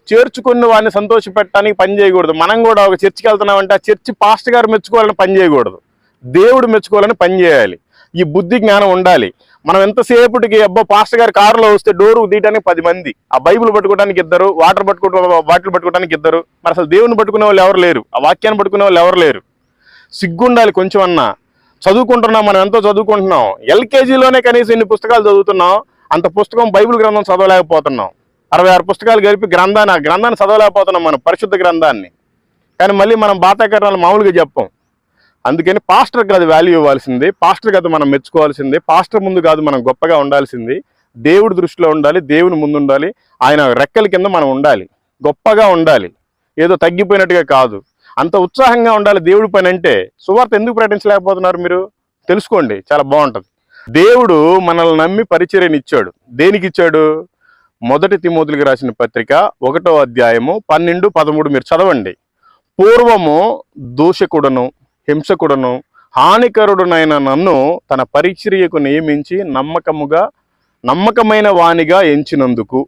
చేర్చుకున్న వాడిని సంతోష పెట్టడానికి పని చేయకూడదు. మనం కూడా ఒక చర్చికి వెళ్తున్నామంటే ఆ చర్చి పాస్టర్ గారు మెచ్చుకోవాలని పని చేయకూడదు, దేవుడు మెచ్చుకోవాలని పని చేయాలి. ఈ బుద్ధి జ్ఞానం ఉండాలి. మనం ఎంతసేపటికి పాస్టర్ గారు కారులో వస్తే డోరు తీయడానికి 10 మంది, ఆ బైబిల్ పట్టుకోవడానికి 2, బాటిల్ పట్టుకోవడానికి 2, మరి అసలు దేవుని పట్టుకునే వాళ్ళు ఎవరు లేరు, ఆ వాక్యాన్ని పట్టుకునే వాళ్ళు ఎవరు లేరు. సిగ్గుండాలి కొంచెం అన్నా. చదువుకుంటున్నాం, మనం ఎంతో చదువుకుంటున్నాం. ఎల్కేజీలోనే కనీసం ఇన్ని పుస్తకాలు చదువుతున్నాం, అంత పుస్తకం బైబిల్ గ్రంథం చదవలేకపోతున్నాం. 66 పుస్తకాలు కలిపి గ్రంథాన్ని చదవలేకపోతున్నాం, మనం పరిశుద్ధ గ్రంథాన్ని. కానీ మళ్ళీ మనం బాతాకరణాలు మామూలుగా చెప్పం. అందుకని పాస్టర్ కాదు వాల్యూ ఇవ్వాల్సింది, పాస్టర్ కాదు మనం మెచ్చుకోవాల్సింది, పాస్టర్ ముందు కాదు మనం గొప్పగా ఉండాల్సింది. దేవుడి దృష్టిలో ఉండాలి, దేవుని ముందు ఉండాలి, ఆయన రెక్కల కింద మనం ఉండాలి, గొప్పగా ఉండాలి, ఏదో తగ్గిపోయినట్టుగా కాదు. అంత ఉత్సాహంగా ఉండాలి దేవుడి పని అంటే. సువార్త ఎందుకు ప్రకటించలేకపోతున్నారు మీరు? తెలుసుకోండి, చాలా బాగుంటుంది. దేవుడు మనల్ని నమ్మి పరిచర్యను ఇచ్చాడు. దేనికి ఇచ్చాడు? 1 తిమోతికి రాసిన పత్రిక 1వ అధ్యాయము 12, 13 మీరు చదవండి. పూర్వము దూషకుడను, హింసకుడను, హానికరుడునైన నన్ను తన పరిచర్యకు నియమించి నమ్మకమైన వానిగా ఎంచినందుకు.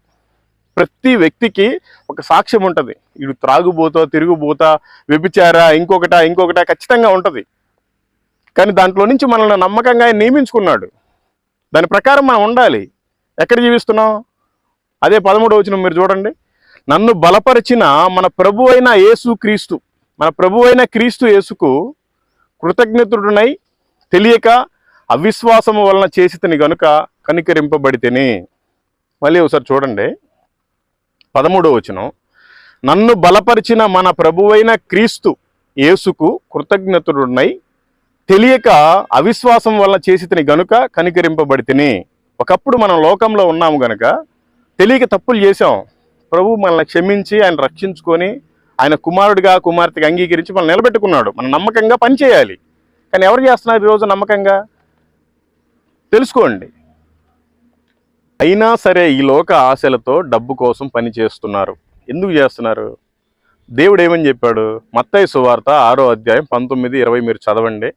ప్రతి వ్యక్తికి ఒక సాక్ష్యం ఉంటుంది. ఇటు త్రాగుబోతా, తిరుగుబోతా, వ్యభిచార, ఇంకొకట ఖచ్చితంగా ఉంటుంది. కానీ దాంట్లో నుంచి మనల్ని నమ్మకంగా ఆయన నియమించుకున్నాడు. దాని ప్రకారం మనం ఉండాలి. ఎక్కడ జీవిస్తున్నాం? అదే 13వ వచనం మీరు చూడండి. నన్ను బలపరిచిన మన ప్రభు అయిన క్రీస్తు యేసుకు కృతజ్ఞతుడునై తెలియక అవిశ్వాసము వలన చేసితిని గనుక కనికరింపబడితేనే. మళ్ళీ ఒకసారి చూడండి 13వ వచనం. నన్ను బలపరిచిన మన ప్రభువైన క్రీస్తు యేసుకు కృతజ్ఞతుడునై తెలియక అవిశ్వాసం వలన చేసితిని గనుక కనికరింపబడితేనే. ఒకప్పుడు మనం లోకంలో ఉన్నాము గనుక తెలియక తప్పులు చేశాం. ప్రభు మనల్ని క్షమించి ఆయన రక్షించుకొని ఆయన కుమార్తెగా అంగీకరించి మనల్ని నిలబెట్టుకున్నాడు. మనం నమ్మకంగా పనిచేయాలి. కానీ ఎవరు చేస్తున్నారు ఈరోజు నమ్మకంగా? తెలుసుకోండి. అయినా సరే ఈ లోక ఆశలతో డబ్బు కోసం పని చేస్తున్నారు. ఎందుకు చేస్తున్నారు? దేవుడు ఏమని చెప్పాడు? మత్తయి సువార్త 6వ అధ్యాయం 19-20 మీరు చదవండి.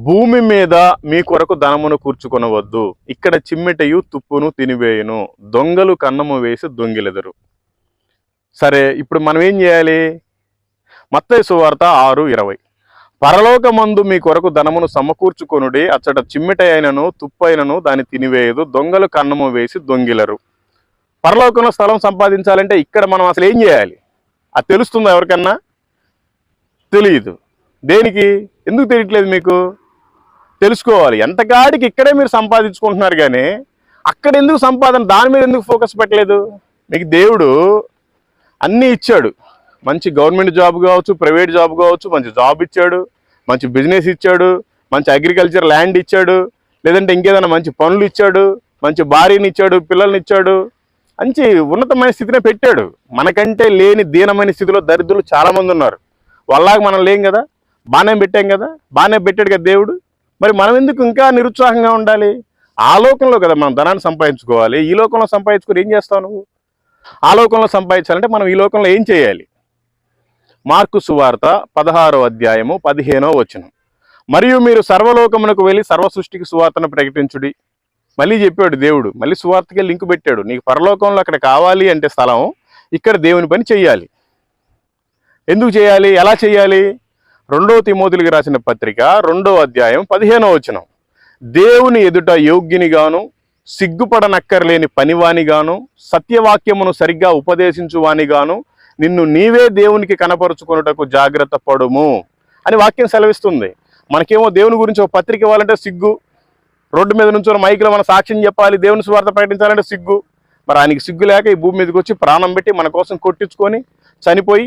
భూమి మీద మీ కొరకు ధనమును కూర్చుకొనవద్దు, ఇక్కడ చిమ్మెటయు తుప్పును తినివేయును, దొంగలు కన్నము వేసి దొంగిలెదరు. సరే, ఇప్పుడు మనం ఏం చేయాలి? మత్తయి సువార్త 6:20. పరలోకమందు మీ కొరకు ధనమును సమకూర్చుకొనుడి, అచ్చట చిమ్మెట అయినను తుప్పైనను దాన్ని తినివేయదు, దొంగలు కన్నము వేసి దొంగిలరు. పరలోకంలో స్థలం సంపాదించాలంటే ఇక్కడ మనం అసలు ఏం చేయాలి? అది తెలుస్తుందా ఎవరికన్నా? తెలియదు. దేనికి? ఎందుకు తెలియట్లేదు మీకు? తెలుసుకోవాలి. ఎంతకాడికి ఇక్కడే మీరు సంపాదించుకుంటున్నారు కానీ అక్కడ ఎందుకు సంపాదన, దాని మీద ఎందుకు ఫోకస్ పెట్టలేదు? మీకు దేవుడు అన్నీ ఇచ్చాడు. మంచి గవర్నమెంట్ జాబ్ కావచ్చు, ప్రైవేట్ జాబ్ కావచ్చు, మంచి జాబ్ ఇచ్చాడు, మంచి బిజినెస్ ఇచ్చాడు, మంచి అగ్రికల్చర్ ల్యాండ్ ఇచ్చాడు, లేదంటే ఇంకేదైనా మంచి పనులు ఇచ్చాడు, మంచి భార్యని ఇచ్చాడు, పిల్లల్ని ఇచ్చాడు, మంచి ఉన్నతమైన స్థితినే పెట్టాడు. మనకంటే లేని దీనమైన స్థితిలో దరిద్రులు చాలామంది ఉన్నారు. వాళ్ళలాగా మనం లేం కదా, బాగానే పెట్టాం కదా, బాగానే పెట్టాడు కదా దేవుడు. మరి మనం ఎందుకు ఇంకా నిరుత్సాహంగా ఉండాలి? ఆ లోకంలో కదా మనం ధనాన్ని సంపాదించుకోవాలి. ఈ లోకంలో సంపాదించుకొని ఏం చేస్తావు నువ్వు? ఆ లోకంలో సంపాదించాలంటే మనం ఈ లోకంలో ఏం చేయాలి? మార్కు సువార్త 16వ అధ్యాయము 15వ వచనం. మరియు మీరు సర్వలోకమునకు వెళ్ళి సర్వ సృష్టికి సువార్తను ప్రకటించుడి. మళ్ళీ చెప్పాడు దేవుడు, మళ్ళీ సువార్తకి లింక్ పెట్టాడు. నీకు పరలోకంలో అక్కడ కావాలి అంటే స్థలం, ఇక్కడ దేవుని పని చెయ్యాలి. ఎందుకు చేయాలి? ఎలా చేయాలి? 2వ తిమోతికి రాసిన పత్రిక 2వ అధ్యాయం 15వ వచనం. దేవుని ఎదుట యోగ్యునిగాను, సిగ్గుపడనక్కర్లేని పనివానిగాను, సత్యవాక్యమును సరిగ్గా ఉపదేశించువానిగాను నిన్ను నీవే దేవునికి కనపరుచుకొనుటకు జాగ్రత్త పడుము అని వాక్యం సెలవిస్తుంది. మనకేమో దేవుని గురించి ఒక పత్రిక ఇవ్వాలంటే సిగ్గు, రోడ్డు మీద నుంచో మైక్లో మన సాక్ష్యం చెప్పాలి, దేవుని సువార్త ప్రకటించాలంటే సిగ్గు. మరి ఆయనకి సిగ్గు లేక ఈ భూమి మీదకి వచ్చి ప్రాణం పెట్టి మన కోసం కొట్టించుకొని చనిపోయి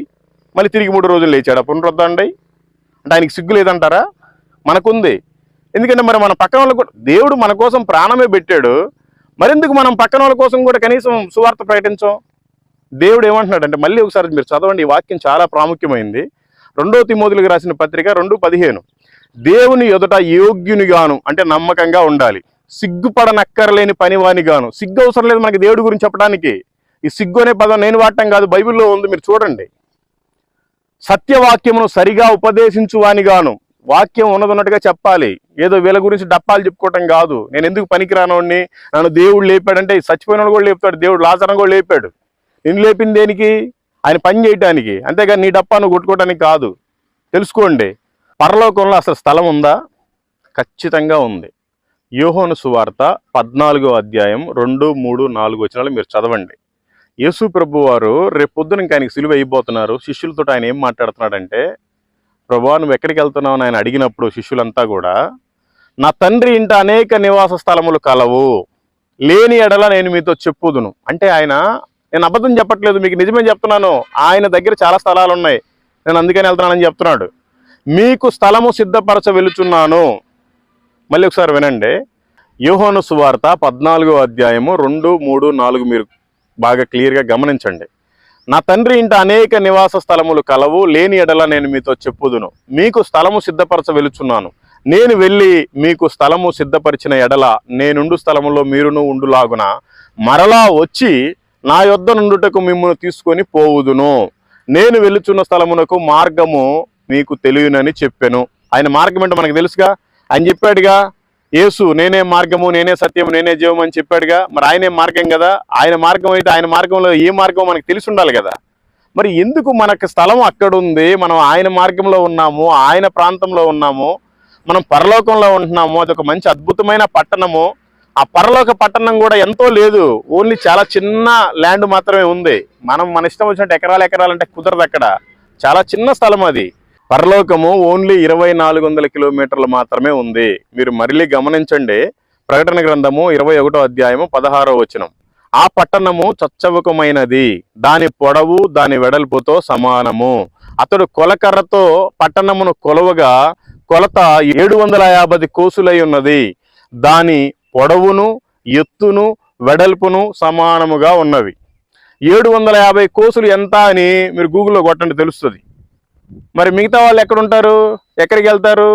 మళ్ళీ తిరిగి 3 రోజులు లేచాడు. పునరుద్ధరణై అంటే ఆయనకి సిగ్గు లేదంటారా? మనకుంది. ఎందుకంటే మరి మన పక్కన వాళ్ళకు కూడా దేవుడు మన కోసం ప్రాణమే పెట్టాడు. మరెందుకు మనం పక్కన వాళ్ళ కోసం కూడా కనీసం సువార్త ప్రకటించాం? దేవుడు ఏమంటున్నాడు అంటే, మళ్ళీ ఒకసారి మీరు చదవండి, ఈ వాక్యం చాలా ప్రాముఖ్యమైంది. 2వ తిమోతికి రాసిన పత్రిక 2:15. దేవుని ఎదుట యోగ్యునిగాను అంటే నమ్మకంగా ఉండాలి, సిగ్గుపడనక్కర్లేని పనివానిగాను. సిగ్గు అవసరం లేదు మనకి దేవుడి గురించి చెప్పడానికి. ఈ సిగ్గు అనే పదం నేను వాడటం కాదు, బైబిల్లో ఉంది, మీరు చూడండి. సత్యవాక్యమును సరిగా ఉపదేశించువానిగాను, వాక్యం ఉన్నదన్నట్టుగా చెప్పాలి. ఏదో వీళ్ళ గురించి డప్పాలు చెప్పుకోవటం కాదు. నేను ఎందుకు పనికిరానోడిని, నన్ను దేవుడు లేపాడంటే చచ్చిపోయిన కూడా లేపుతాడు దేవుడు. లాజరును కూడా లేపాడు. నిన్ను లేపింది దేనికి? ఆయన పని చేయటానికి. అంతేగాని నీ డప్పా నువ్వు కొట్టుకోవడానికి కాదు. తెలుసుకోండి. పరలోకంలో అసలు స్థలం ఉందా? ఖచ్చితంగా ఉంది. యోహాను సువార్త 14వ అధ్యాయం 2, 3, 4 వచనాలు మీరు చదవండి. యేసు ప్రభు వారు రేపు పొద్దున ఇంకా ఆయనకి సిలువ అయిపోతున్నారు. శిష్యులతో ఆయన ఏం మాట్లాడుతున్నాడంటే, ప్రభువా నువ్వు ఎక్కడికి వెళ్తున్నావు అని ఆయన అడిగినప్పుడు శిష్యులంతా కూడా, నా తండ్రి ఇంట అనేక నివాస స్థలములు కలవు, లేని ఎడల నేను మీతో చెప్పుదును. అంటే నేను అబద్ధం చెప్పట్లేదు, మీకు నిజమే చెప్తున్నాను. ఆయన దగ్గర చాలా స్థలాలు ఉన్నాయి, నేను అందుకని వెళ్తున్నానని చెప్తున్నాడు. మీకు స్థలము సిద్ధపరచ వెళుచున్నాను. మళ్ళీ ఒకసారి వినండి. యోహాను సువార్త 14వ అధ్యాయము 2, 3, 4 మీరు బాగా క్లియర్గా గమనించండి. నా తండ్రి ఇంట అనేక నివాస స్థలములు కలవు, లేని ఎడల నేను మీతో చెప్పుదును. మీకు స్థలము సిద్ధపరచ వెళుచున్నాను. నేను వెళ్ళి మీకు స్థలము సిద్ధపరిచిన ఎడల నేనుండు స్థలములో మీరును ఉండులాగున మరలా వచ్చి నా యొద్ద నుండుటకు మిమ్మల్ని తీసుకొని పోవుదును. నేను వెళ్ళుచున్న స్థలమునకు మార్గము మీకు తెలియనని చెప్పెను. ఆయన మార్గం ఏంటో మనకు తెలుసుగా. ఆయన చెప్పాడుగా, యేసు నేనే మార్గము, నేనే సత్యము, నేనే జీవం అని చెప్పాడుగా. మరి ఆయనే మార్గం కదా. ఆయన మార్గం అయితే ఆయన మార్గంలో ఏ మార్గం మనకు తెలిసి ఉండాలి కదా. మరి ఎందుకు మనకు స్థలం అక్కడ ఉంది, మనం ఆయన మార్గంలో ఉన్నాము, ఆయన ప్రాంతంలో ఉన్నాము, మనం పరలోకంలో ఉంటున్నాము. అదొక మంచి అద్భుతమైన పట్టణము. ఆ పరలోక పట్టణం కూడా ఎంతో లేదు, ఓన్లీ చాలా చిన్న ల్యాండ్ మాత్రమే ఉంది. మనం మన ఇష్టం వచ్చినట్టు ఎకరాలు అంటే కుదరదు. అక్కడ చాలా చిన్న స్థలం అది. పరలోకము ఓన్లీ 2400 కిలోమీటర్లు మాత్రమే ఉంది. మీరు మళ్ళీ గమనించండి, ప్రకటన గ్రంథము 21వ అధ్యాయము 16వ వచనం. ఆ పట్టణము చచ్చవకమైనది, దాని పొడవు దాని వెడల్పుతో సమానము. అతడు కొలకర్రతో పట్టణమును కొలవగా కొలత 750 కోసులై ఉన్నది. దాని పొడవును ఎత్తును వెడల్పును సమానముగా ఉన్నవి. 750 కోసులు ఎంత అని మీరు గూగుల్లో కొట్టండి, తెలుస్తుంది. మరి మిగతా వాళ్ళు ఎక్కడుంటారు, ఎక్కడికి వెళ్తారు?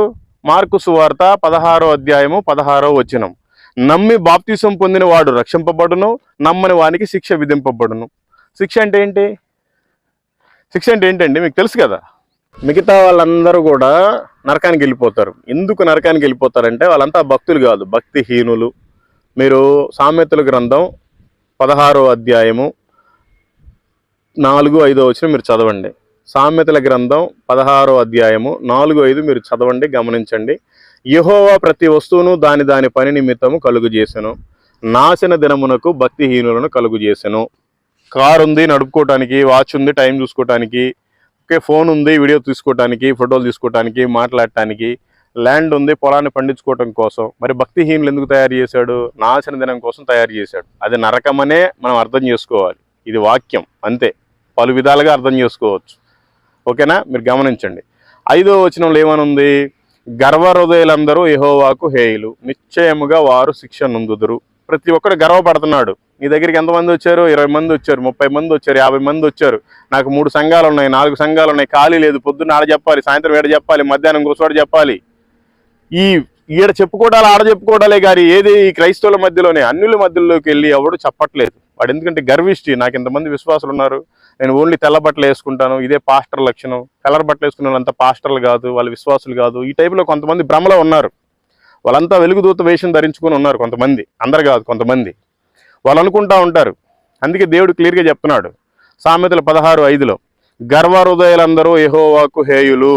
మార్కు సువార్త 16వ అధ్యాయము 16వ వచనం. నమ్మి బాప్తిసం పొందిన వాడు రక్షింపబడును, నమ్మని వానికి శిక్ష విధింపబడును. శిక్ష అంటే ఏంటి? శిక్ష అంటే ఏంటండి మీకు తెలుసు కదా. మిగతా వాళ్ళందరూ కూడా నరకానికి వెళ్ళిపోతారు. ఎందుకు నరకానికి వెళ్ళిపోతారంటే వాళ్ళంతా భక్తులు కాదు, భక్తిహీనులు. మీరు సామెతల గ్రంథం 16వ అధ్యాయము 4-5 వచనం మీరు చదవండి. సామెతల గ్రంథం 16వ అధ్యాయము 4-5 మీరు చదవండి, గమనించండి. యెహోవా ప్రతి వస్తువును దాని దాని పని నిమిత్తము కలుగు చేసెను, నాశన దినమునకు భక్తిహీనులను కలుగు చేసెను. కారు ఉంది నడుపుకోవటానికి, వాచ్ ఉంది టైం చూసుకోవటానికి, ఓకే, ఫోన్ ఉంది వీడియో తీసుకోవటానికి, ఫోటోలు తీసుకోవటానికి, మాట్లాడటానికి, ల్యాండ్ ఉంది పొలాన్ని పండించుకోవటం కోసం. మరి భక్తిహీనులు ఎందుకు తయారు చేశాడు? నాశన దినం కోసం తయారు చేశాడు. అది నరకమనే మనం అర్థం చేసుకోవాలి. ఇది వాక్యం అంతే, పలు విధాలుగా అర్థం చేసుకోవచ్చు. ఓకేనా? మీరు గమనించండి. 5వ వచనంలో ఏమనుంది? గర్వహృదయులందరూ యెహోవాకు హేయులు, నిశ్చయముగా వారు శిక్ష నొందుదురు. ప్రతి ఒక్కరు గర్వపడుతున్నాడు. నీ దగ్గరికి ఎంతమంది వచ్చారు? 20 మంది వచ్చారు, 30 మంది వచ్చారు, 50 మంది వచ్చారు. నాకు 3 సంఘాలు ఉన్నాయి, 4 సంఘాలు ఉన్నాయి, ఖాళీ లేదు. పొద్దున్న ఆడ చెప్పాలి, సాయంత్రం ఏడ చెప్పాలి, మధ్యాహ్నం ఇంకోసారి చెప్పాలి. ఈ ఈడ చెప్పుకోవడాలు ఆడ చెప్పుకోవడాలే కానీ ఏది ఈ క్రైస్తవుల మధ్యలోనే, అన్యుల మధ్యలోకి వెళ్ళి ఎవడు చెప్పట్లేదు. వాడు ఎందుకంటే గర్విష్టి. నాకు ఇంతమంది విశ్వాసులు ఉన్నారు, నేను ఓన్లీ తెల్ల బట్టలు వేసుకుంటాను, ఇదే పాస్టర్ లక్షణం. కలర్ బట్టలు వేసుకునే వాళ్ళంతా పాస్టర్లు కాదు, వాళ్ళు విశ్వాసులు కాదు. ఈ టైపులో కొంతమంది భ్రమలో ఉన్నారు. వాళ్ళంతా వెలుగుదూత వేషం ధరించుకొని ఉన్నారు కొంతమంది, అందరు కాదు కొంతమంది. వాళ్ళు అనుకుంటా ఉంటారు. అందుకే దేవుడు క్లియర్గా చెప్తున్నాడు సామెతలు 16:5లో, గర్వహృదయులందరూ యెహోవాకు హేయులు,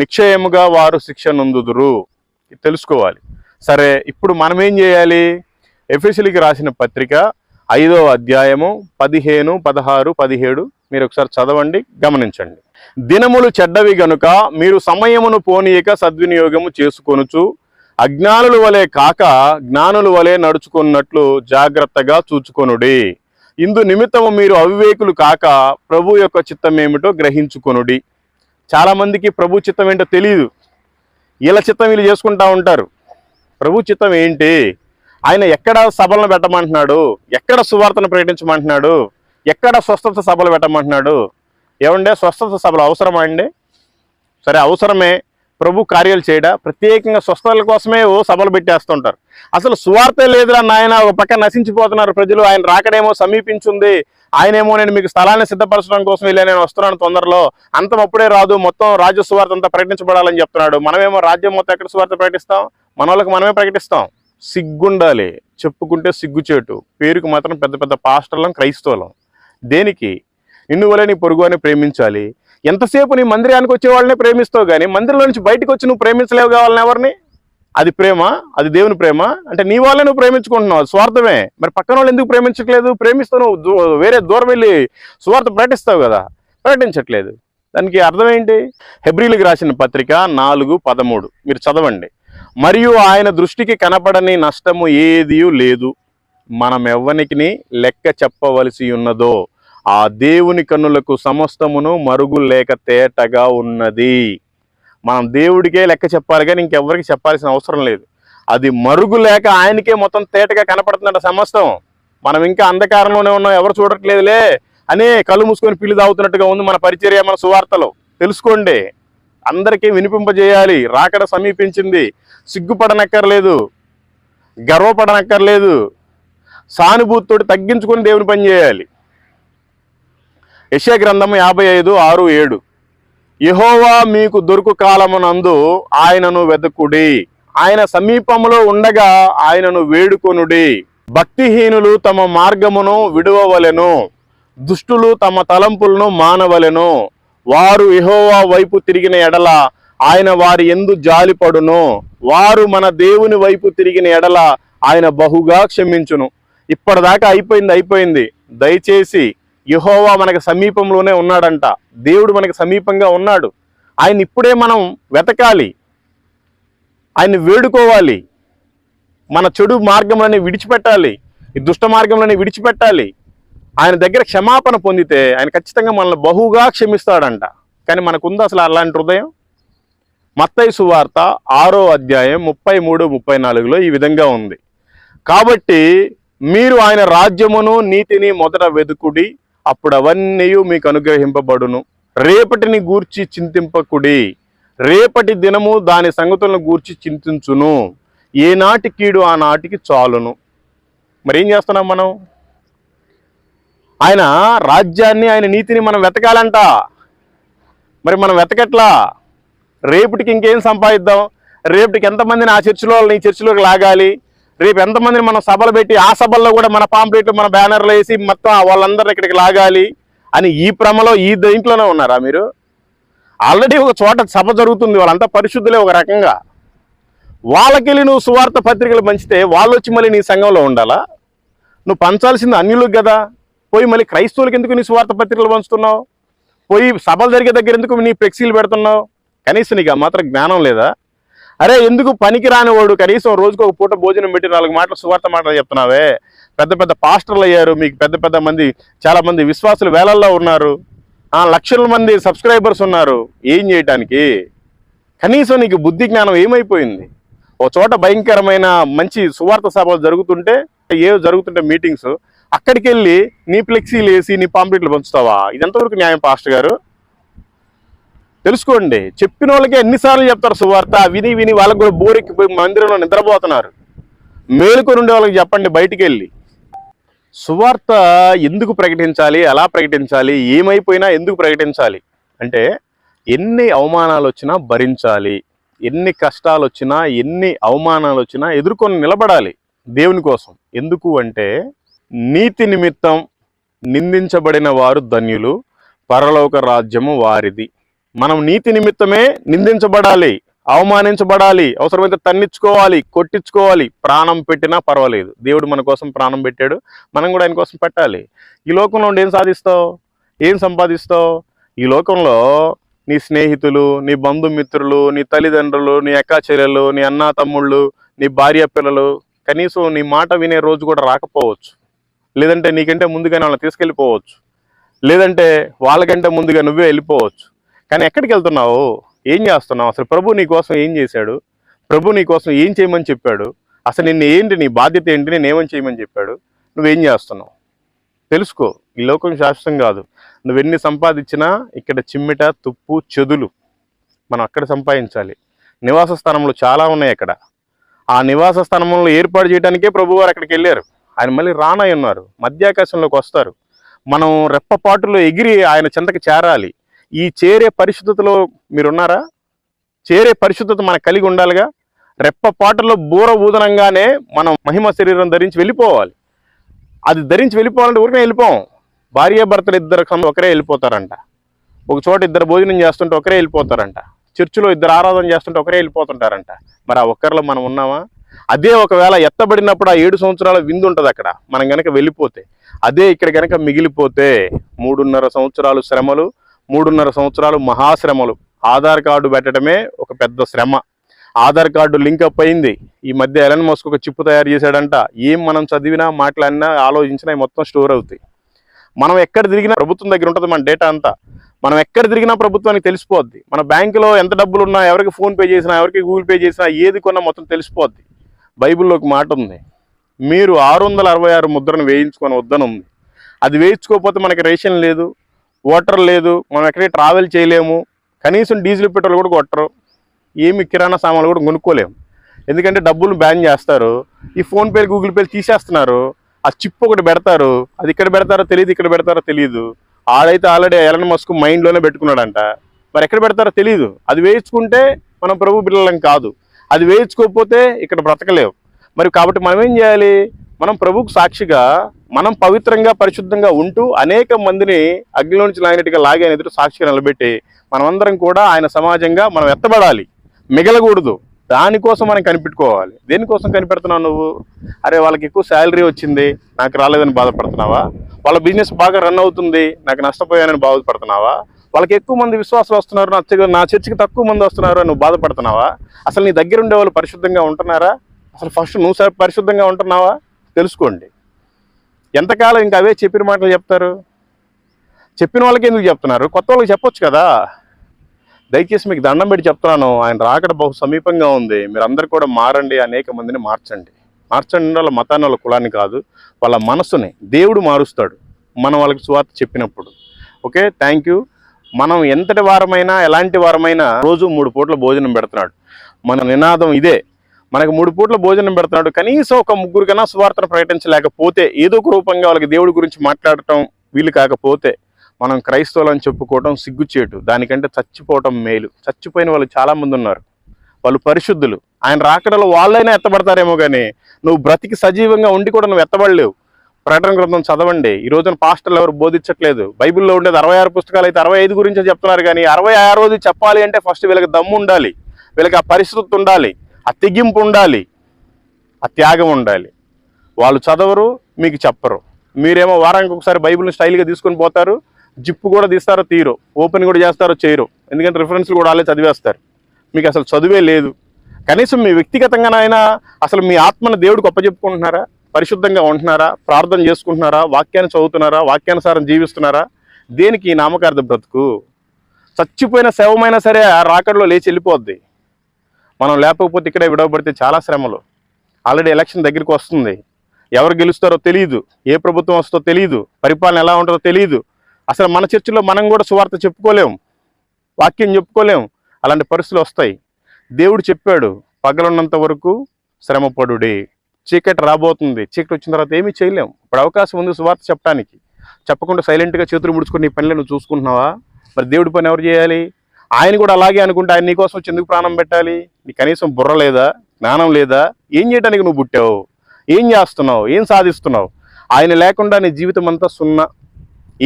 నిశ్చయముగా వారు శిక్ష నొందుదురు. తెలుసుకోవాలి. సరే, ఇప్పుడు మనం ఏం చేయాలి? ఎఫెసీయులకు రాసిన పత్రిక 5వ అధ్యాయము 15, 16, 17 మీరు ఒకసారి చదవండి, గమనించండి. దినములు చెడ్డవి గనుక మీరు సమయమును పోనీయక సద్వినియోగము చేసుకొనుచు అజ్ఞానుల వలె కాక జ్ఞానుల వలె నడుచుకున్నట్లు జాగ్రత్తగా చూచుకొనుడి. ఇందు నిమిత్తము మీరు అవివేకులు కాక ప్రభు యొక్క చిత్తం ఏమిటో గ్రహించుకొనుడి. చాలా మందికి ప్రభు చిత్తం ఏంటో తెలియదు. వీళ్ళ చిత్తం వీళ్ళు చేసుకుంటా ఉంటారు. ప్రభు చిత్తం ఏంటి? ఆయన ఎక్కడ సభలను పెట్టమంటున్నాడు, ఎక్కడ సువార్తను ప్రకటించమంటున్నాడు, ఎక్కడ స్వస్థత సభలు పెట్టమంటున్నాడు? ఏమంటే స్వస్థత సభలు అవసరమా అండి? సరే, అవసరమే. ప్రభు కార్యాలు చేయడా? ప్రత్యేకంగా స్వస్థతల కోసమే సభలు పెట్టేస్తుంటారు. అసలు సువార్తే లేదురా నాయన, ఒక పక్క నశించిపోతున్నారు ప్రజలు. ఆయన రాకడేమో సమీపించుంది, ఆయనేమో నేను మీకు స్థలాన్ని సిద్ధపరచడం కోసం వెళ్ళా, నేను వస్తున్నాను తొందరలో, అంతం అప్పుడే రాదు, మొత్తం రాజ్య సువార్త అంతా ప్రకటించబడాలని చెప్తున్నాడు. మనమేమో రాజ్యం మొత్తం ఎక్కడ సువార్త ప్రకటిస్తాం? మన వాళ్ళకి మనమే ప్రకటిస్తాం. సిగ్గుండాలి, చెప్పుకుంటే సిగ్గుచేటు. పేరుకు మాత్రం పెద్ద పెద్ద పాస్టర్లం, క్రైస్తవులం. దేనికి? నిన్ను వలె నీ పొరుగు అని ప్రేమించాలి. ఎంతసేపు నీ మందిరానికి వచ్చే వాళ్ళనే ప్రేమిస్తావు కానీ మందిరంలో నుంచి బయటకు వచ్చి నువ్వు ప్రేమించలేవు కావాలని ఎవరిని? అది ప్రేమ? అది దేవుని ప్రేమ? అంటే నీ వాళ్ళే నువ్వు ప్రేమించుకుంటున్నావు, అది స్వార్థమే. మరి పక్కన వాళ్ళు ఎందుకు ప్రేమించట్లేదు? ప్రేమిస్తావు, నువ్వు వేరే దూరం వెళ్ళి సువార్త ప్రకటిస్తావు కదా, ప్రకటించట్లేదు. దానికి అర్థం ఏంటి? హెబ్రీయులకు రాసిన పత్రిక 4:13 మీరు చదవండి. మరియు ఆయన దృష్టికి కనపడని నష్టము ఏదీ లేదు, మనం ఎవ్వనికి లెక్క చెప్పవలసి ఉన్నదో ఆ దేవుని కన్నులకు సమస్తమును మరుగు లేక తేటగా ఉన్నది. మనం దేవుడికే లెక్క చెప్పాలి కానీ ఇంకెవ్వరికి చెప్పాల్సిన అవసరం లేదు. అది మరుగు లేక ఆయనకే మొత్తం తేటగా కనపడుతుందట సమస్తం. మనం ఇంకా అంధకారంలోనే ఉన్నాం, ఎవరు చూడట్లేదులే అనే కళ్ళు మూసుకొని పిల్లి తాగుతున్నట్టుగా ఉంది మన పరిచర్య, మన సువార్తలో. తెలుసుకోండి, అందరికీ వినిపింపజేయాలి. రాకడ సమీపించింది. సిగ్గుపడనక్కర్లేదు, గర్వపడనక్కర్లేదు, సానుభూతితోటి తగ్గించుకొని దేవుని పని చేయాలి. యెషయా గ్రంథం 55:6-7 యెహోవా మీకు దొరుకు కాలమునందు ఆయనను వెదకుడి, ఆయన సమీపములో ఉండగా ఆయనను వేడుకొనుడి. భక్తిహీనులు తమ మార్గమును విడువవలెను, దుష్టులు తమ తలంపులను మానవలెను. వారు యెహోవా వైపు తిరిగిన ఎడల ఆయన వారి యందు జాలిపడును, వారు మన దేవుని వైపు తిరిగిన ఎడల ఆయన బహుగా క్షమించును. ఇప్పటిదాకా అయిపోయింది. దయచేసి యెహోవా మనకు సమీపంలోనే ఉన్నాడంట. దేవుడు మనకు సమీపంగా ఉన్నాడు. ఆయన ఇప్పుడే మనం వెతకాలి, ఆయన్ని వేడుకోవాలి. మన చెడు మార్గంలోనే విడిచిపెట్టాలి, ఈ దుష్ట మార్గంలోనే విడిచిపెట్టాలి. ఆయన దగ్గర క్షమాపణ పొందితే ఆయన ఖచ్చితంగా మనల్ని బహుగా క్షమిస్తాడంట. కానీ మనకుంది అసలు అలాంటి హృదయం? మత్తయి సువార్త 6వ అధ్యాయం 33-34లో ఈ విధంగా ఉంది. కాబట్టి మీరు ఆయన రాజ్యమును నీతిని మొదట వెదుకుడి, అప్పుడు అవన్నీ మీకు అనుగ్రహింపబడును. రేపటిని గూర్చి చింతింపకుడి, రేపటి దినము దాని సంగతులను గూర్చి చింతించును. ఏనాటి కీడు ఆ నాటికి చాలును. మరి ఏం చేస్తున్నాం మనం? ఆయన రాజ్యాన్ని, ఆయన నీతిని మనం వెతకాలంట. మరి మనం వెతకట్లా. రేపటికి ఇంకేం సంపాదిద్దాం, రేపటికి ఎంతమందిని ఆ చర్చిలో ఈ చర్చిలోకి లాగాలి, రేపు ఎంతమందిని మనం సభలు పెట్టి ఆ సభల్లో కూడా మన పాంప్లెట్లు మన బ్యానర్లు వేసి మొత్తం వాళ్ళందరూ ఇక్కడికి లాగాలి అని ఈ భ్రమలో ఈ దీంట్లోనే ఉన్నారా మీరు? ఆల్రెడీ ఒక చోట సభ జరుగుతుంది, వాళ్ళంతా పరిశుద్ధులే ఒక రకంగా. వాళ్ళకెళ్ళి నువ్వు సువార్త పత్రికలు పంచితే వాళ్ళు వచ్చి మళ్ళీ నీ సంఘంలో ఉండాలా? నువ్వు పంచాల్సింది అన్యులకు కదా. పోయి మళ్ళీ క్రైస్తవులకి ఎందుకు నీ సువార్త పత్రికలు పంచుతున్నావు? పోయి సభలు జరిగే దగ్గర ఎందుకు నీ ఫ్లెక్సీలు పెడుతున్నావు? కనీసం నీకు ఆ మాత్రం జ్ఞానం లేదా? అరే ఎందుకు పనికి రానివాడు కనీసం రోజుకు ఒక పూట భోజనం పెట్టి 4 మాటలు సువార్త మాటలు చెప్తున్నావే? పెద్ద పెద్ద పాస్టర్లు అయ్యారు, మీకు పెద్ద మంది, చాలా మంది విశ్వాసులు వేలల్లో ఉన్నారు, లక్షల మంది సబ్స్క్రైబర్స్ ఉన్నారు. ఏం చేయటానికి? కనీసం నీకు బుద్ధి జ్ఞానం ఏమైపోయింది? ఓ చోట భయంకరమైన మంచి సువార్త సభలు జరుగుతుంటే మీటింగ్స్, అక్కడికి వెళ్ళి నీ ఫ్లెక్సీలు వేసి నీ పాంప్లెట్లు పంచుతావా? ఇది ఎంతవరకు న్యాయం పాస్టర్ గారు? తెలుసుకోండి. చెప్పిన వాళ్ళకి ఎన్నిసార్లు చెప్తారు సువార్త, విని వాళ్ళకి కూడా బోరెక్కిపోయి మందిరంలో నిద్రపోతున్నారు. మేలుకొని ఉండే వాళ్ళకి చెప్పండి బయటికి వెళ్ళి. సువార్త ఎందుకు ప్రకటించాలి, ఎలా ప్రకటించాలి, ఏమైపోయినా ఎందుకు ప్రకటించాలి అంటే, ఎన్ని అవమానాలు వచ్చినా భరించాలి, ఎన్ని కష్టాలు వచ్చినా ఎన్ని అవమానాలు వచ్చినా ఎదుర్కొని నిలబడాలి దేవుని కోసం. ఎందుకు అంటే, నీతి నిమిత్తం నిందించబడిన వారు ధన్యులు, పరలోక రాజ్యము వారిది. మనం నీతి నిమిత్తమే నిందించబడాలి, అవమానించబడాలి, అవసరమైతే తన్నించుకోవాలి, కొట్టించుకోవాలి, ప్రాణం పెట్టినా పర్వాలేదు. దేవుడు మన కోసం ప్రాణం పెట్టాడు, మనం కూడా ఆయన కోసం పెట్టాలి. ఈ లోకంలో ఉండి ఏం సాధిస్తావు, ఏం సంపాదిస్తావు? ఈ లోకంలో నీ స్నేహితులు, నీ బంధుమిత్రులు, నీ తల్లిదండ్రులు, నీ అక్కా చెల్లెలు, నీ అన్నా తమ్ముళ్ళు, నీ భార్య పిల్లలు కనీసం నీ మాట వినే రోజు కూడా రాకపోవచ్చు. లేదంటే నీకంటే ముందుగానే వాళ్ళని తీసుకెళ్ళిపోవచ్చు, లేదంటే వాళ్ళకంటే ముందుగా నువ్వే వెళ్ళిపోవచ్చు. కానీ ఎక్కడికి వెళ్తున్నావు, ఏం చేస్తున్నావు? అసలు ప్రభు నీ కోసం ఏం చేశాడు? ప్రభు నీ కోసం ఏం చేయమని చెప్పాడు? అసలు నిన్ను ఏంటి, నీ బాధ్యత ఏంటి, నేను ఏమని చేయమని చెప్పాడు? నువ్వేం చేస్తున్నావు తెలుసుకో. ఈ లోకం శాశ్వతం కాదు. నువ్వెన్ని సంపాదించినా ఇక్కడ చిమ్మిట, తుప్పు, చెదులు. మనం అక్కడ సంపాదించాలి. నివాస స్థానంలో చాలా ఉన్నాయి అక్కడ. ఆ నివాస స్థానంలో ఏర్పాటు చేయడానికే ప్రభువారు అక్కడికి వెళ్ళారు. ఆయన మళ్ళీ రానై ఉన్నారు, మధ్యాకాశంలోకి వస్తారు. మనం రెప్పపాటులో ఎగిరి ఆయన చెంతకి చేరాలి. ఈ చేరే పరిశుద్ధతలో మీరున్నారా? చేరే పరిశుద్ధత మనకు కలిగి ఉండాలిగా. రెప్పపాటులో బూర ఊదనంగానే మనం మహిమ శరీరం ధరించి వెళ్ళిపోవాలి. అది ధరించి వెళ్ళిపోవాలంటే ఊరికే వెళ్ళిపోం. భార్యాభర్తలు ఇద్దరు ఒకరే వెళ్ళిపోతారంట, ఒక చోట ఇద్దరు భోజనం చేస్తుంటే ఒకరే వెళ్ళిపోతారంట, చర్చిలో ఇద్దరు ఆరాధన చేస్తుంటే ఒకరే వెళ్ళిపోతుంటారంట. మరి ఆ ఒక్కరిలో మనం ఉన్నామా? అదే ఒకవేళ ఎత్తబడినప్పుడు ఆ 7 సంవత్సరాల విందు ఉంటుంది అక్కడ, మనం కనుక వెళ్ళిపోతే, అదే ఇక్కడ కనుక మిగిలిపోతే 3.5 సంవత్సరాలు శ్రమలు, 3.5 సంవత్సరాలు మహాశ్రమలు. ఆధార్ కార్డు పెట్టడమే ఒక పెద్ద శ్రమ. ఆధార్ కార్డు లింకప్ అయింది. ఈ మధ్య ఎలన్ మస్క్ ఒక చిప్పు తయారు చేశాడంట. ఏం మనం చదివినా, మాట్లాడినా, ఆలోచించినా మొత్తం స్టోర్ అవుతాయి. మనం ఎక్కడ తిరిగినా ప్రభుత్వం దగ్గర ఉంటుంది మన డేటా అంతా. మనం ఎక్కడ తిరిగినా ప్రభుత్వానికి తెలిసిపోద్ది. మన బ్యాంకులో ఎంత డబ్బులు ఉన్నా, ఎవరికి ఫోన్పే చేసినా, ఎవరికి గూగుల్ పే చేసినా, ఏది కొన్నా మొత్తం తెలిసిపోద్ది. బైబిల్లో ఒక మాట ఉంది, మీరు 666 ముద్రను వేయించుకొని వద్దని ఉంది. అది వేయించుకోకపోతే మనకి రేషన్ లేదు, వాటర్ లేదు, మనం ఎక్కడికి ట్రావెల్ చేయలేము, కనీసం డీజిల్ పెట్రోల్ కూడా కొట్టరు, ఏమి కిరాణా సామాన్లు కూడా కొనుక్కోలేము. ఎందుకంటే డబ్బులు బ్యాన్ చేస్తారు, ఈ ఫోన్పే గూగుల్ పే తీసేస్తున్నారు. ఆ చిప్ ఒకటి పెడతారు, అది ఇక్కడ పెడతారో తెలియదు, ఇక్కడ పెడతారో తెలియదు. ఆడైతే ఆల్రెడీ ఎలన్ మస్క్ మైండ్లోనే పెట్టుకున్నాడంట. మరి ఎక్కడ పెడతారో తెలియదు. అది వేయించుకుంటే మనం ప్రభు బిడ్డలం కాదు, అది వేయించుకోకపోతే ఇక్కడ బ్రతకలేవు. మరి కాబట్టి మనం ఏం చేయాలి? మనం ప్రభుకు సాక్షిగా మనం పవిత్రంగా పరిశుద్ధంగా ఉంటూ అనేక మందిని అగ్నిలో నుంచి లాగినట్టుగా లాగి ఆయన ఎదురు సాక్షిగా నిలబెట్టి మనమందరం కూడా ఆయన సమాజంగా మనం ఎత్తబడాలి, మిగలకూడదు. దానికోసం మనం కనిపెట్టుకోవాలి. దేనికోసం కనిపెడుతున్నావు నువ్వు? అరే వాళ్ళకి ఎక్కువ శాలరీ వచ్చింది, నాకు రాలేదని బాధపడుతున్నావా? వాళ్ళ బిజినెస్ బాగా రన్ అవుతుంది, నాకు నష్టపోయానని బాధపడుతున్నావా? వాళ్ళకి ఎక్కువ మంది విశ్వాసాలు వస్తున్నారు, నా చర్చికి తక్కువ మంది వస్తున్నారు అని నువ్వు బాధపడుతున్నావా? అసలు నీ దగ్గర ఉండే వాళ్ళు పరిశుద్ధంగా ఉంటున్నారా? అసలు ఫస్ట్ నువ్వు పరిశుద్ధంగా ఉంటున్నావా తెలుసుకోండి. ఎంతకాలం ఇంకా అవే చెప్పిన మాటలు చెప్తారు? చెప్పిన వాళ్ళకి ఎందుకు చెప్తున్నారు? కొత్త వాళ్ళకి చెప్పొచ్చు కదా. దయచేసి మీకు దండం పెట్టి చెప్తున్నాను, ఆయన రాకడ బహు సమీపంగా ఉంది. మీరు అందరు కూడా మారండి, అనేక మందిని మార్చండి. వాళ్ళ మతాన్ని, వాళ్ళ కులాన్ని కాదు, వాళ్ళ మనసుని దేవుడు మారుస్తాడు మనం వాళ్ళకి సువార్త చెప్పినప్పుడు. Okay, thank you. మనం ఎంతటి వారమైనా ఎలాంటి వారమైనా రోజు 3 పూట్ల భోజనం పెడుతున్నాడు. మన నినాదం ఇదే, మనకు 3 పూట్ల భోజనం పెడుతున్నాడు. కనీసం ఒక 3 కన్నా సువార్తను ప్రకటించలేకపోతే, ఏదో ఒక రూపంగా వాళ్ళకి దేవుడి గురించి మాట్లాడటం వీలు కాకపోతే, మనం క్రైస్తవులని చెప్పుకోవడం సిగ్గుచేటు. దానికంటే చచ్చిపోవటం మేలు. చచ్చిపోయిన వాళ్ళు చాలామంది ఉన్నారు, వాళ్ళు పరిశుద్ధులు. ఆయన రాకడలో వాళ్ళైనా ఎత్తబడతారేమో కానీ నువ్వు బ్రతికి సజీవంగా ఉండి కూడా నువ్వు ఎత్తబడలేవు. ప్రకటన గ్రంథం చదవండి. ఈ రోజున పాస్టర్లు ఎవరు బోధించట్లేదు. బైబిల్లో ఉండేది 66 పుస్తకాలు అయితే 65 గురించే చెప్తున్నారు. కానీ 66 చెప్పాలి అంటే ఫస్ట్ వీళ్ళకి దమ్ము ఉండాలి, వీళ్ళకి ఆ పరిస్థితి ఉండాలి, ఆ తెగింపు ఉండాలి, ఆ త్యాగం ఉండాలి. వాళ్ళు చదవరు, మీకు చెప్పరు. మీరేమో వారానికి ఒకసారి బైబిల్ని స్టైల్గా తీసుకొని పోతారు, జిప్పు కూడా తీస్తారో తీరు, ఓపెన్ కూడా చేస్తారో చేయరు. ఎందుకంటే రిఫరెన్స్లు కూడా వాళ్ళే చదివేస్తారు. మీకు అసలు చదువే లేదు. కనీసం మీ వ్యక్తిగతంగానైనా అసలు మీ ఆత్మను దేవుడికి అప్పచెప్పుకుంటున్నారా? పరిశుద్ధంగా ఉంటున్నారా? ప్రార్థన చేసుకుంటున్నారా? వాక్యాన్ని చదువుతున్నారా? వాక్యానుసారం జీవిస్తున్నారా? దేనికి ఈ నామకార్థ బ్రతుకు? చచ్చిపోయిన శవమైనా సరే ఆ రాకడలో లేచి వెళ్ళిపోద్ది. మనం లేకపోతే ఇక్కడే విడవబడితే చాలా శ్రమలు. ఆల్రెడీ ఎలక్షన్ దగ్గరికి వస్తుంది. ఎవరు గెలుస్తారో తెలియదు, ఏ ప్రభుత్వం వస్తుందో తెలియదు, పరిపాలన ఎలా ఉంటుందో తెలియదు. అసలు మన చర్చిలో మనం కూడా సువార్త చెప్పుకోలేం, వాక్యం చెప్పుకోలేం. అలాంటి పరిస్థితులు వస్తాయి. దేవుడు చెప్పాడు, పగలున్నంత వరకు శ్రమపడుడి, చీకటి రాబోతుంది, చీకటి వచ్చిన తర్వాత ఏమీ చేయలేం. ఇప్పుడు అవకాశం ఉంది సువార్త చెప్పడానికి. చెప్పకుండా సైలెంట్గా చేతులు ముడుచుకుని నీ పనిలో నువ్వు చూసుకుంటున్నావా? మరి దేవుడి పని ఎవరు చేయాలి? ఆయన కూడా అలాగే అనుకుంటే ఆయన నీకోసం వచ్చి ఎందుకు ప్రాణం పెట్టాలి? నీ కనీసం బుర్ర లేదా? జ్ఞానం లేదా? ఏం చేయడానికి నువ్వు పుట్టావు? ఏం చేస్తున్నావు? ఏం సాధిస్తున్నావు? ఆయన లేకుండా నీ జీవితం అంతా సున్నా.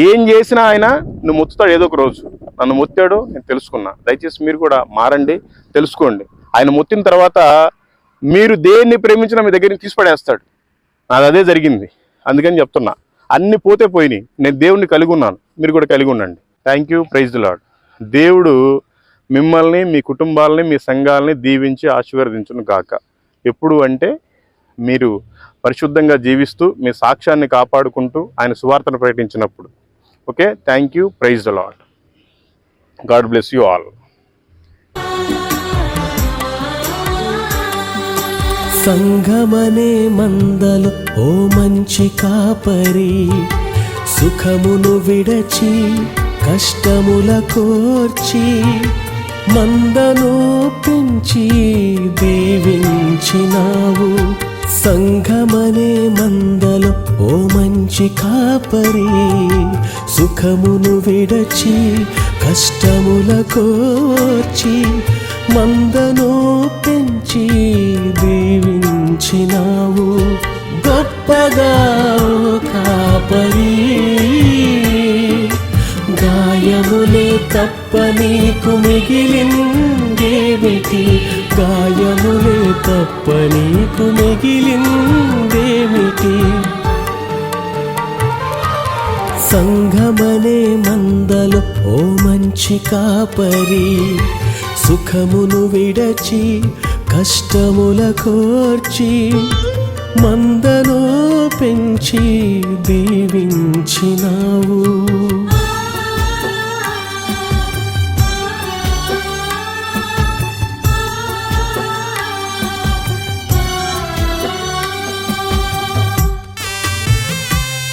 ఏం చేసినా ఆయన నువ్వు మొత్తుతాడు. ఏదో ఒక రోజు నన్ను మొత్తాడు, నేను తెలుసుకున్నా. దయచేసి మీరు కూడా మారండి, తెలుసుకోండి. ఆయన మొత్తిన తర్వాత మీరు దేన్ని ప్రేమించినా మీ దగ్గర నుంచి తీసిపడేస్తాడు. నాది అదే జరిగింది. అందుకని చెప్తున్నా, అన్ని పోతే పోయినాయి. నేను దేవుణ్ణి కలిగి ఉన్నాను, మీరు కూడా కలిగి ఉండండి. Thank you. Praise the lord. దేవుడు మిమ్మల్ని, మీ కుటుంబాలని, మీ సంఘాలని దీవించి ఆశీర్వదించును గాక. ఎప్పుడు అంటే మీరు పరిశుద్ధంగా జీవిస్తూ మీ సాక్ష్యాన్ని కాపాడుకుంటూ ఆయన సువార్తను ప్రకటించినప్పుడు. Okay, thank you. Praise the Lord. God bless you all. సంగమనే మందలు ఓ మంచి కాపరి, సుఖమును విడచి కష్టముల కోర్చి, మందను పెంచి దీవించినావు. సంగమనే మందలు ఓ మంచి కాపరి, సుఖమును విడచి కష్టముల కోర్చి, మందను పెంచి దీవించినావు. గొప్పగా కాపరి, గాయములే తప్ప నీకు మిగిలిందేమిటి? గాయములే తప్ప నీకు మిగిలిందేమిటి? సంగమనే మందలు ఓ మంచి కాపరి, సుఖమును విడచి కష్టముల కోర్చి, మందను పెంచి దీవించినావు.